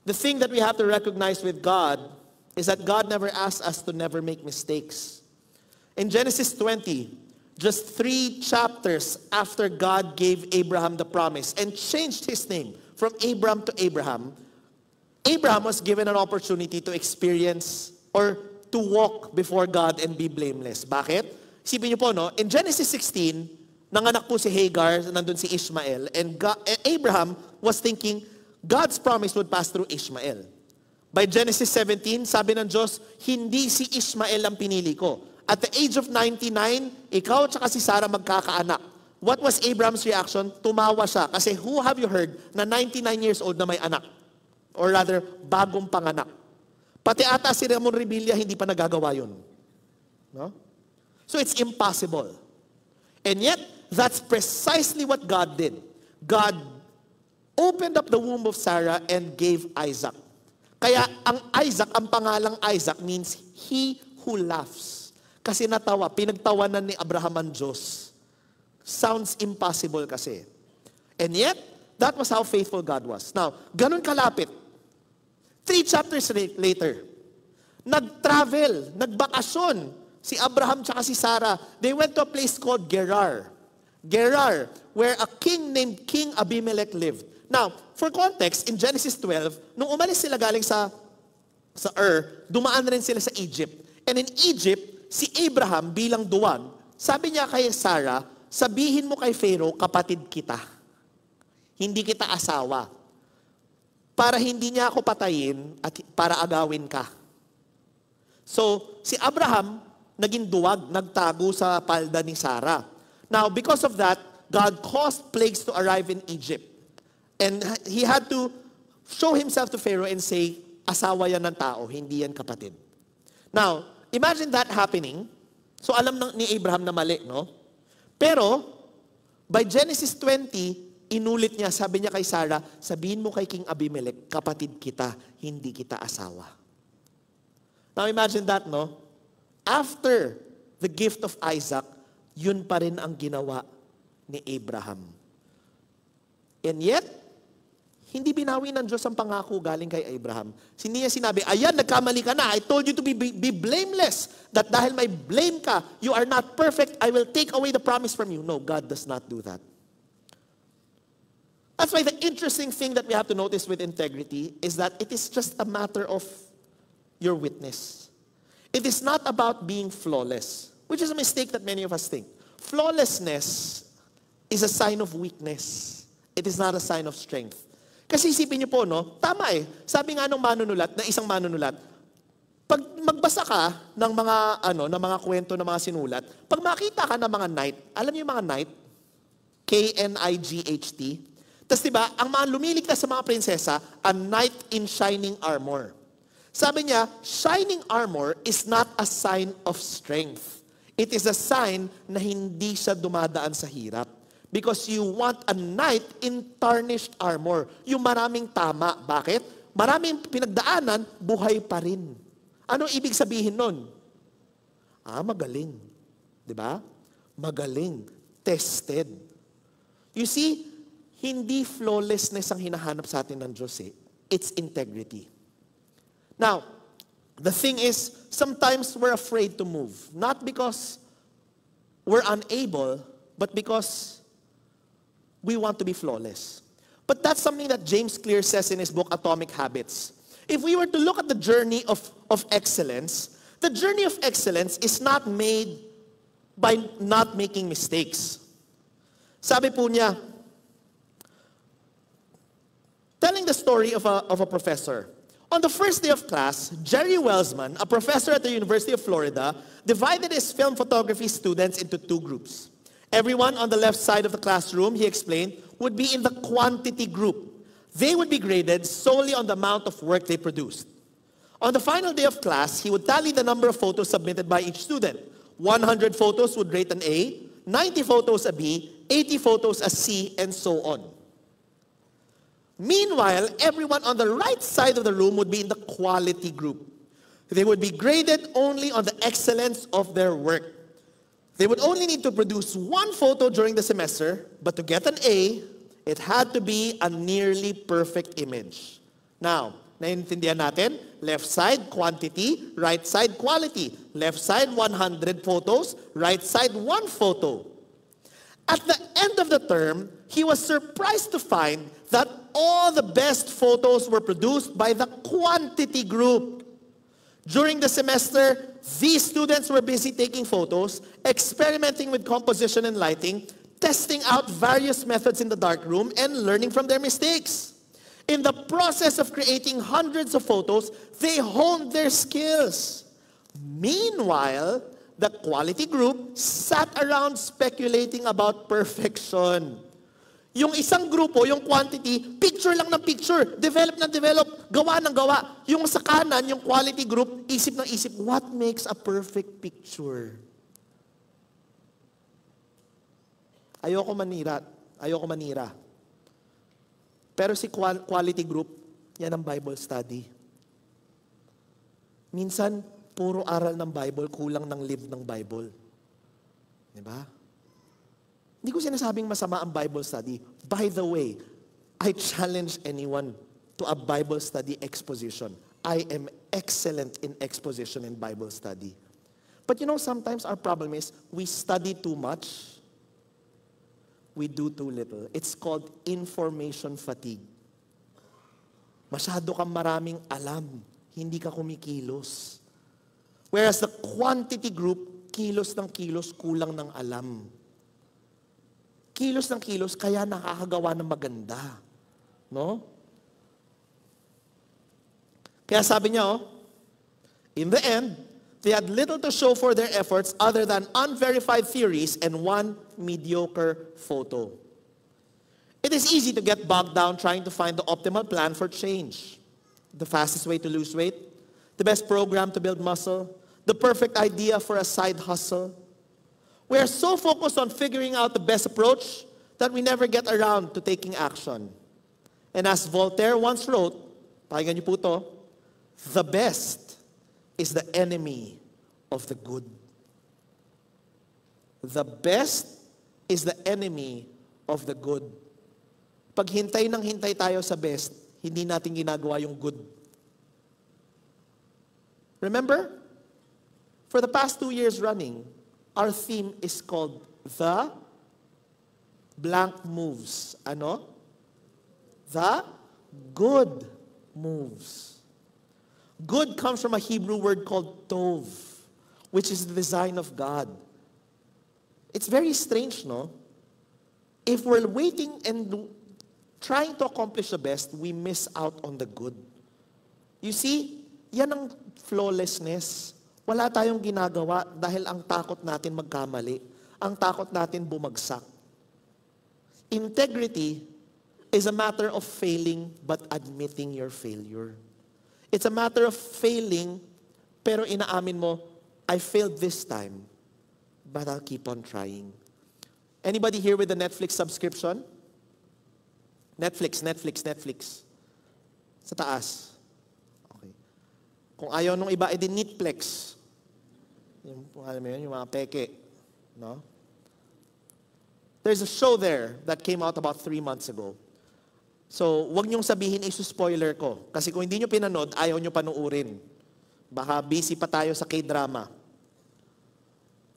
The thing that we have to recognize with God is that God never asks us to never make mistakes. In Genesis 20, just 3 chapters after God gave Abraham the promise and changed his name from Abram to Abraham, Abraham was given an opportunity to experience or to walk before God and be blameless. Bakit? Isipin niyo po, no? In Genesis 16, nanganak po si Hagar, nandun si Ishmael, and Abraham was thinking God's promise would pass through Ishmael. By Genesis 17, sabi ng Diyos, hindi si Ishmael ang pinili ko. At the age of 99, ikaw at si Sarah magkakaanak. What was Abraham's reaction? Tumawa siya. Kasi who have you heard na 99 years old na may anak? Or rather, bagong panganak. Pati ata si Ramon Revilla, hindi pa nagagawa yun. No? So it's impossible. And yet, that's precisely what God did. God opened up the womb of Sarah and gave Isaac. Kaya ang Isaac, ang pangalang Isaac means he who laughs. Kasi natawa, pinagtawanan ni Abraham ang Diyos. Sounds impossible kasi. And yet, that was how faithful God was. Now, ganun kalapit. 3 chapters later, nag-travel, nagbakasyon si Abraham tsaka si Sarah. They went to a place called Gerar. Gerar, where a king named King Abimelech lived. Now, for context, in Genesis 12, nung umalis sila galing sa dumaan rin sila sa Egypt. And in Egypt, si Abraham bilang duwag, sabi niya kay Sarah, sabihin mo kay Pharaoh, kapatid kita. Hindi kita asawa. Para hindi niya ako patayin at para agawin ka. So, si Abraham, naging duwag, nagtago sa palda ni Sarah. Now, because of that, God caused plagues to arrive in Egypt. And he had to show himself to Pharaoh and say, asawa yan ng tao, hindi yan kapatid. Now, imagine that happening. So, alam ni Abraham na mali, no? Pero, by Genesis 20, inulit niya, sabi niya kay Sarah, sabihin mo kay King Abimelech, kapatid kita, hindi kita asawa. Now imagine that, no? After the gift of Isaac, yun pa rin ang ginawa ni Abraham. And yet, hindi binawi ng Diyos ang pangako galing kay Abraham. Hindi niya sinabi, ayan, nagkamali ka na. I told you to be blameless. That dahil may blame ka, you are not perfect, I will take away the promise from you. No, God does not do that. That's why the interesting thing that we have to notice with integrity is that it is just a matter of your witness. It is not about being flawless, which is a mistake that many of us think. Flawlessness is a sign of weakness. It is not a sign of strength. Kasi isipin niyo po, no? Tama eh. Sabi nga ng manunulat, na isang manunulat, pag magbasa ka ng mga kwento ng mga sinulat, pag makita ka ng mga knight, alam niyo yung mga knight? K-N-I-G-H-T. Tapos diba, ang mga lumiligtas sa mga prinsesa, a knight in shining armor. Sabi niya, shining armor is not a sign of strength. It is a sign na hindi siya dumadaan sa hirap. Because you want a knight in tarnished armor. Yung maraming tama. Bakit? Maraming pinagdaanan, buhay pa rin. Anong ibig sabihin nun? Magaling. Diba? Magaling. Tested. You see, hindi flawlessness ang hinahanap sa atin ng Diyos eh. It's integrity. Now, the thing is, sometimes we're afraid to move. Not because we're unable, but because we want to be flawless. But that's something that James Clear says in his book, Atomic Habits. If we were to look at the journey of excellence, the journey of excellence is not made by not making mistakes. Sabi po niya, telling the story of a professor. On the first day of class, Jerry Welsman, a professor at the University of Florida, divided his film photography students into two groups. Everyone on the left side of the classroom, he explained, would be in the quantity group. They would be graded solely on the amount of work they produced. On the final day of class, he would tally the number of photos submitted by each student. 100 photos would rate an A, 90 photos a B, 80 photos a C, and so on. Meanwhile, everyone on the right side of the room would be in the quality group. They would be graded only on the excellence of their work. They would only need to produce one photo during the semester, but to get an A, it had to be a nearly perfect image. Now, naiintindihan natin? Left side, quantity. Right side, quality. Left side, 100 photos. Right side, 1 photo. At the end of the term, he was surprised to find that all the best photos were produced by the quantity group. During the semester, these students were busy taking photos, experimenting with composition and lighting, testing out various methods in the darkroom, and learning from their mistakes. In the process of creating hundreds of photos, they honed their skills. Meanwhile, the quality group sat around speculating about perfection. Yung isang grupo, yung quantity, picture lang ng picture, develop ng develop, gawa ng gawa. Yung sa kanan, yung quality group, isip ng isip, what makes a perfect picture? Ayoko manira. Pero si quality group, yan ang Bible study. Minsan, puro aral ng Bible, kulang ng live ng Bible. Diba? Hindi ko sinasabing masama ang Bible study. By the way, I challenge anyone to a Bible study exposition. I am excellent in exposition and Bible study. But you know, sometimes our problem is we study too much, we do too little. It's called information fatigue. Masyado kang maraming alam, hindi ka kumikilos. Whereas the quantity group, kilos ng kilos, kulang ng alam. Kilos ng kilos, kaya nakakagawa ng maganda. No? Kaya sabi niya, in the end, they had little to show for their efforts other than unverified theories and one mediocre photo. It is easy to get bogged down trying to find the optimal plan for change. The fastest way to lose weight, the best program to build muscle, the perfect idea for a side hustle. We are so focused on figuring out the best approach that we never get around to taking action. And as Voltaire once wrote, pakinggan niyo po to, the best is the enemy of the good. The best is the enemy of the good. Pag hintay tayo sa best, hindi natin ginagawa yung good. Remember? For the past 2 years running, our theme is called The Blank Moves. Ano? the good moves. Good comes from a Hebrew word called tov, which is the design of God. It's very strange, no? If we're waiting and trying to accomplish the best, we miss out on the good. You see, yan ang flawlessness. Wala tayong ginagawa dahil ang takot natin magkamali. Ang takot natin bumagsak. Integrity is a matter of failing but admitting your failure. It's a matter of failing pero inaamin mo, I failed this time, but I'll keep on trying. Anybody here with a Netflix subscription? Netflix. Sa taas. Okay. Kung ayaw nung iba, edi Netflix. Alam mo yun, yung mga peke. No? There's a show there that came out about 3 months ago. So, wag niyong sabihin isu-spoiler ko. Kasi kung hindi niyo pinanood, ayaw niyo panuurin. Baka busy pa tayo sa K-drama.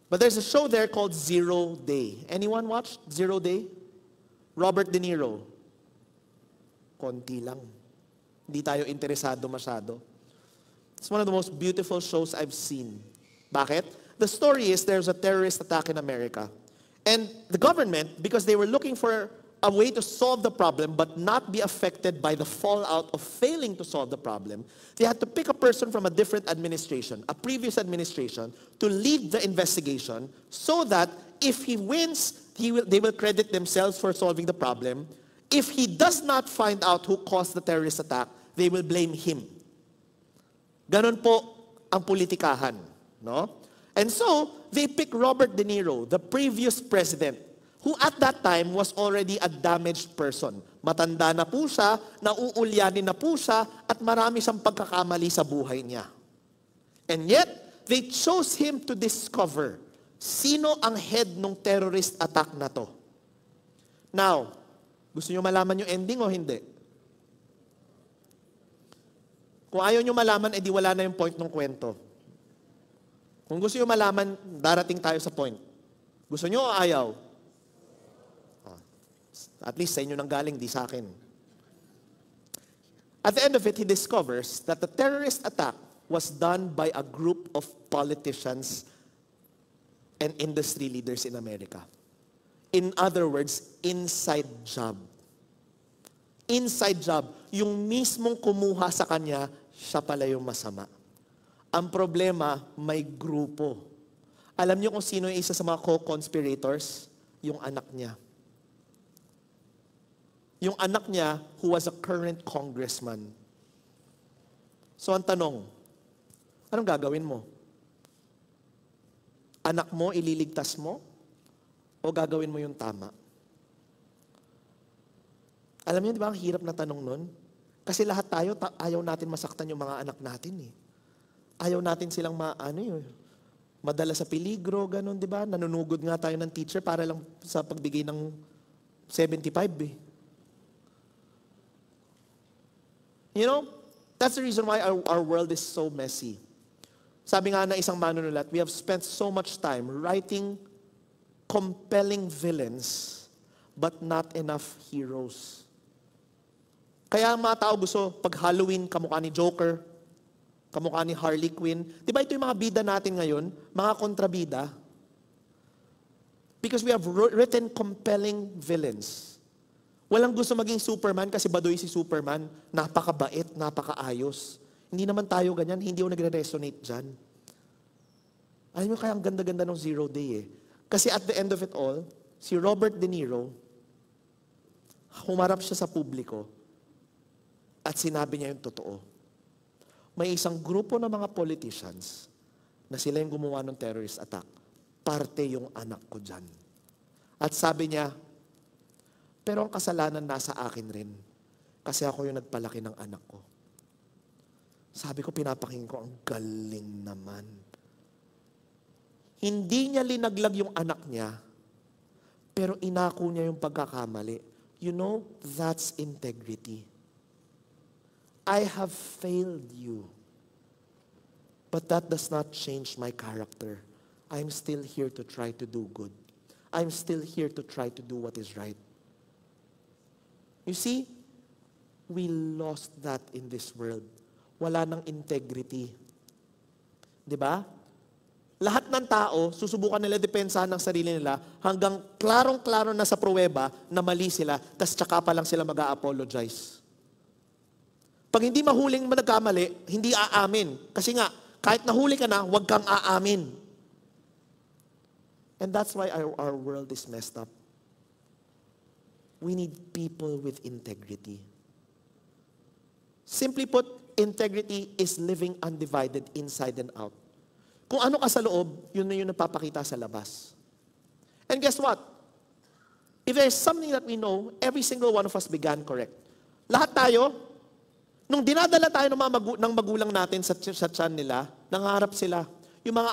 But there's a show there called Zero Day. Anyone watched Zero Day? Robert De Niro. Konti lang. Hindi tayo interesado masyado. It's one of the most beautiful shows I've seen. Bakit? The story is there's a terrorist attack in America. And the government, because they were looking for a way to solve the problem but not be affected by the fallout of failing to solve the problem, they had to pick a person from a different administration, a previous administration, to lead the investigation so that if he wins, they will credit themselves for solving the problem. If he does not find out who caused the terrorist attack, they will blame him. Ganon po ang politikahan. No? And so, they pick Robert De Niro, the previous president, who at that time was already a damaged person. Matanda na po siya, nauulyanin na po siya, at marami siyang pagkakamali sa buhay niya. And yet, they chose him to discover sino ang head ng terrorist attack na to. Now, gusto niyo malaman yung ending o hindi? Kung ayaw niyo malaman, edi wala na yung point ng kwento. Kung gusto niyo malaman, darating tayo sa point. Gusto niyo o ayaw? At least sa inyo nang galing, di sa akin. At the end of it, he discovers that the terrorist attack was done by a group of politicians and industry leaders in America. In other words, inside job. Inside job. Yung mismong kumuha sa kanya, siya pala yung masama. Ang problema, may grupo. Alam niyo kung sino yung isa sa mga co-conspirators? Yung anak niya. Yung anak niya who was a current congressman. So ang tanong, anong gagawin mo? Anak mo, ililigtas mo? O gagawin mo yung tama? Alam niyo, di ba, ang hirap na tanong nun? Kasi lahat tayo, ayaw natin masaktan yung mga anak natin eh. Ayaw natin silang madala sa peligro, ganun, di ba? Nanunugod nga tayo ng teacher para lang sa pagbigay ng 75 eh. You know, that's the reason why our world is so messy. Sabi nga na isang manunulat, we have spent so much time writing compelling villains, but not enough heroes. Kaya ang mga tao gusto, pag Halloween, kamukha ni Joker, kamukha ni Harley Quinn. Di ba ito yung mga bida natin ngayon? Mga kontrabida. Because we have written compelling villains. Walang gusto maging Superman kasi baduy si Superman. Napakabait, napakaayos. Hindi naman tayo ganyan, hindi ako nagre-resonate dyan. Alam mo kaya ang ganda-ganda ng Zero Day eh. Kasi at the end of it all, si Robert De Niro, humarap siya sa publiko at sinabi niya yung totoo. May isang grupo ng mga politicians na sila yung gumawa ng terrorist attack. Parte yung anak ko dyan. At sabi niya, pero ang kasalanan nasa akin rin. Kasi ako yung nagpalaki ng anak ko. Sabi ko, pinapakinggan ko, ang galing naman. Hindi niya linaglag yung anak niya, pero inako niya yung pagkakamali. You know, that's integrity. I have failed you. But that does not change my character. I'm still here to try to do good. I'm still here to try to do what is right. You see, We lost that in this world. Wala nang integrity. Di ba? Lahat ng tao, susubukan nila depensahan ng sarili nila hanggang klarong-klaro na sa pruweba na mali sila, tas tsaka pa lang sila mag-a-apologize. Pag hindi mahuling nagkamali, hindi aamin. Kasi nga, kahit nahuli ka na, huwag kang aamin. And that's why our world is messed up. We need people with integrity. Simply put, integrity is living undivided inside and out. Kung ano ka sa loob, yun na yung napapakita sa labas. And guess what? If there's something that we know, every single one of us began correct. Lahat tayo, nung dinadala tayo ng magulang natin sa tiyan nila, nangarap sila. Yung mga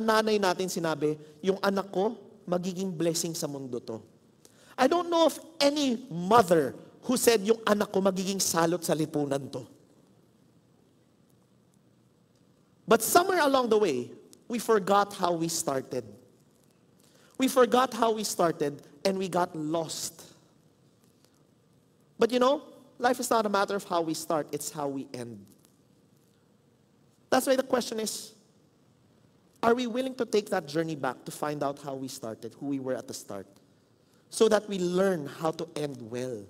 nanay natin sinabi, yung anak ko, magiging blessing sa mundo to. I don't know of any mother who said, yung anak ko magiging salot sa lipunan to. But somewhere along the way, we forgot how we started. We forgot how we started and we got lost. But you know, life is not a matter of how we start, it's how we end. That's why the question is, are we willing to take that journey back to find out how we started, who we were at the start, so that we learn how to end well?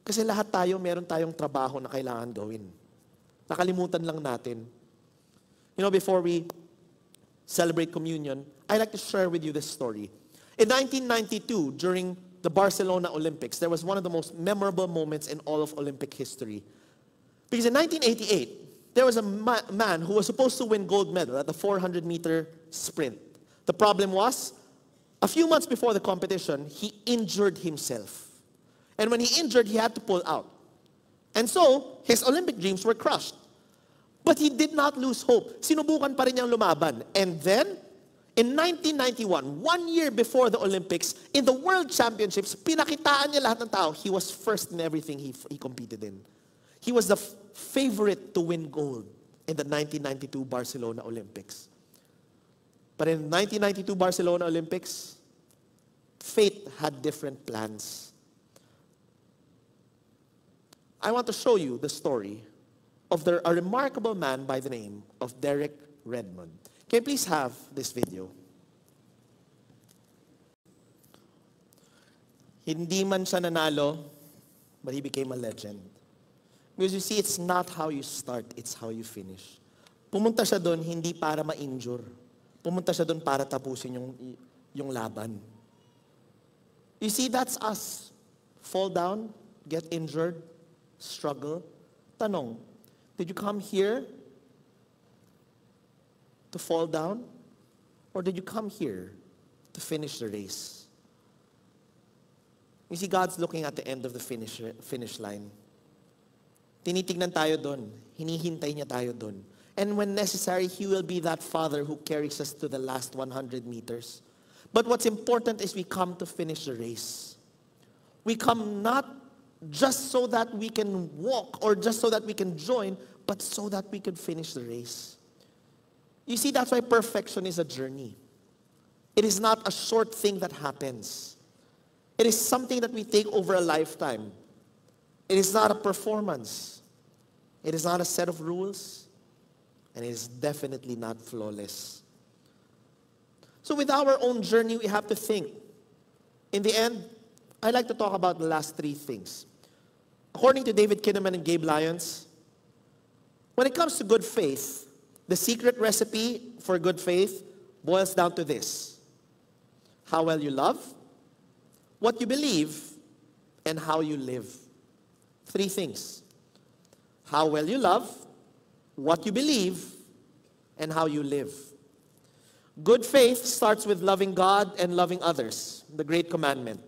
Kasi lahat tayo, meron tayong trabaho na kailangan gawin. Nakalimutan lang natin. You know, before we celebrate communion, I'd like to share with you this story. In 1992, during the Barcelona Olympics, there was one of the most memorable moments in all of Olympic history. Because in 1988, there was a man who was supposed to win gold medal at the 400-meter sprint. The problem was, a few months before the competition, he injured himself. And when he injured, he had to pull out. And so, his Olympic dreams were crushed. But he did not lose hope. Sinubukan pa rin niyang lumaban. And then, in 1991, 1 year before the Olympics, in the World Championships, pinakitaan niya lahat ng tao. He was first in everything he competed in. He was the favorite to win gold in the 1992 Barcelona Olympics. But in the 1992 Barcelona Olympics, fate had different plans. I want to show you the story of a remarkable man by the name of Derek Redmond. Can you please have this video? Hindi man siya nanalo, but he became a legend. Because you see, it's not how you start, it's how you finish. Pumunta siya doon hindi para ma-injure. Pumunta siya doon para tapusin yung laban. You see, that's us. Fall down, get injured, struggle. Tanong, did you come here to fall down? Or did you come here to finish the race? You see, God's looking at the end of the finish line. Tinitignan tayo doon. Hinihintay niya tayo doon. And when necessary, He will be that Father who carries us to the last 100 meters. But what's important is we come to finish the race. We come not just so that we can walk or just so that we can join, but so that we can finish the race. You see, that's why perfection is a journey. It is not a short thing that happens. It is something that we take over a lifetime. It is not a performance. It is not a set of rules. And it is definitely not flawless. So with our own journey, we have to think. In the end, I'd like to talk about the last three things. According to David Kinnaman and Gabe Lyons, when it comes to good faith, the secret recipe for good faith boils down to this: how well you love, what you believe, and how you live. Three things: how well you love, what you believe, and how you live. Good faith starts with loving God and loving others, the great commandment.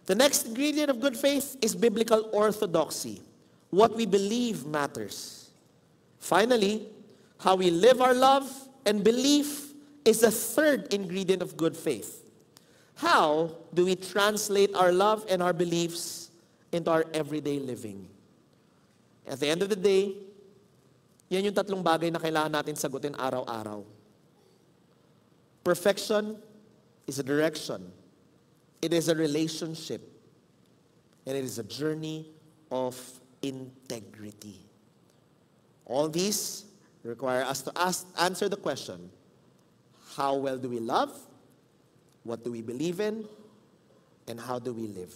The next ingredient of good faith is biblical orthodoxy. What we believe matters. Finally, how we live our love and belief is the third ingredient of good faith. How do we translate our love and our beliefs into our everyday living? At the end of the day, yan yung tatlong bagay na kailangan natin sagutin araw-araw. Perfection is a direction. It is a relationship. And it is a journey of integrity. All these require us to answer the question, how well do we love? What do we believe in? And how do we live?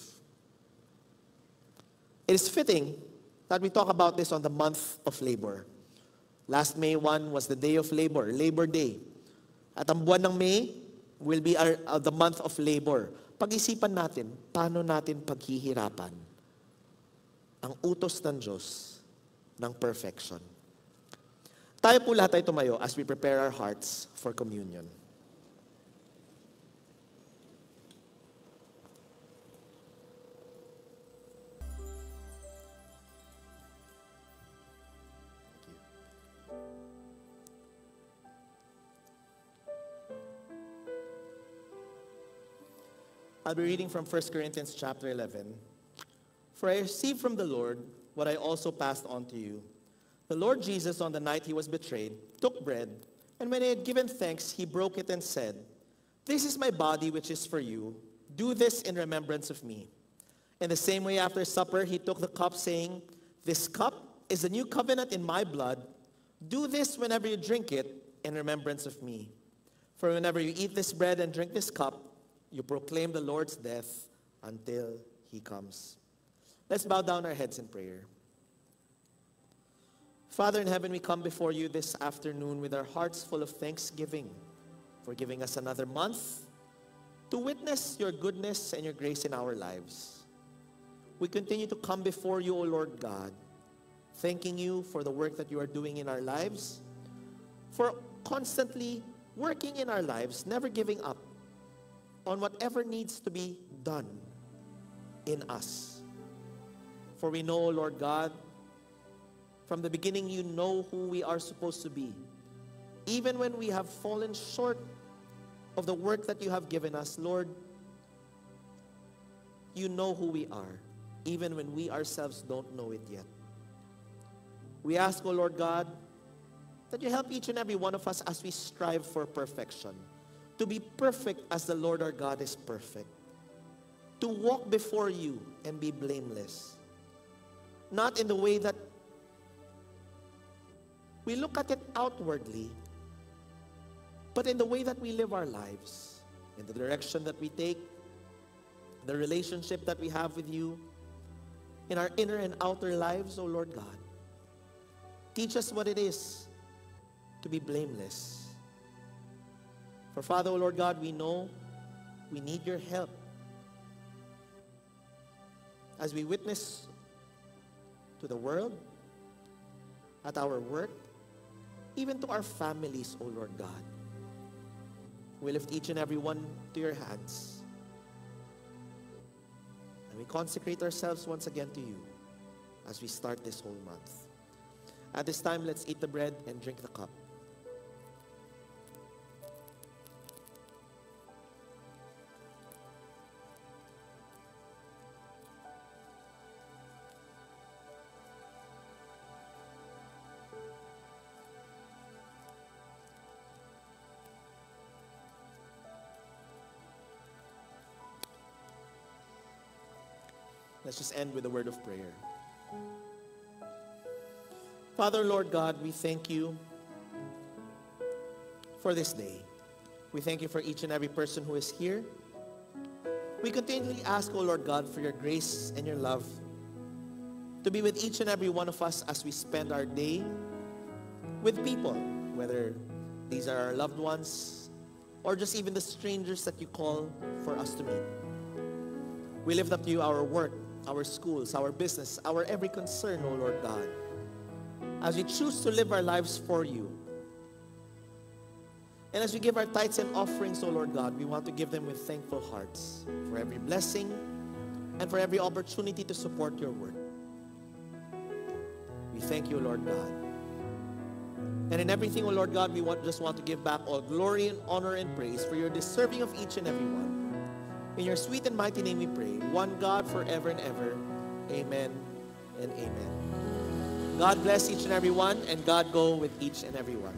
It is fitting that we talk about this on the month of labor. Last May 1 was the day of labor, Labor Day. At ang buwan ng May will be the month of labor. Pag-isipan natin, paano natin paghihirapan ang utos ng Diyos ng perfection. Tayo po lahat ay tumayo as we prepare our hearts for communion. I'll be reading from 1 Corinthians chapter 11. For I received from the Lord what I also passed on to you. The Lord Jesus, on the night he was betrayed, took bread, and when he had given thanks, he broke it and said, "This is my body which is for you. Do this in remembrance of me." In the same way, after supper, he took the cup, saying, "This cup is the new covenant in my blood. Do this whenever you drink it in remembrance of me. For whenever you eat this bread and drink this cup, you proclaim the Lord's death until he comes." Let's bow down our heads in prayer. Father in heaven, we come before you this afternoon with our hearts full of thanksgiving for giving us another month to witness your goodness and your grace in our lives. We continue to come before you, O Lord God, thanking you for the work that you are doing in our lives, for constantly working in our lives, never giving up on whatever needs to be done in us. For we know, Lord God, from the beginning you know who we are supposed to be. Even when we have fallen short of the work that you have given us, Lord, you know who we are, even when we ourselves don't know it yet. We ask, O Lord God, that you help each and every one of us as we strive for perfection, to be perfect as the Lord our God is perfect, to walk before you and be blameless, not in the way that we look at it outwardly, but in the way that we live our lives, in the direction that we take, the relationship that we have with you, in our inner and outer lives, O Lord God. Teach us what it is to be blameless. For Father, O Lord God, we know we need your help as we witness to the world, at our work, even to our families, O Lord God. We lift each and every one to your hands. And we consecrate ourselves once again to you as we start this whole month. At this time, let's eat the bread and drink the cup. Let's just end with a word of prayer. Father, Lord God, we thank you for this day. We thank you for each and every person who is here. We continually ask, O Lord God, for your grace and your love to be with each and every one of us as we spend our day with people, whether these are our loved ones or just even the strangers that you call for us to meet. We lift up to you our work, our schools, our business, our every concern, O Lord God, as we choose to live our lives for you. And as we give our tithes and offerings, O Lord God, we want to give them with thankful hearts for every blessing and for every opportunity to support your work. We thank you, Lord God. And in everything, O Lord God, we just want to give back all glory and honor and praise for your deserving of each and every one. In your sweet and mighty name we pray, one God forever and ever. Amen and amen. God bless each and every one, and God go with each and every one.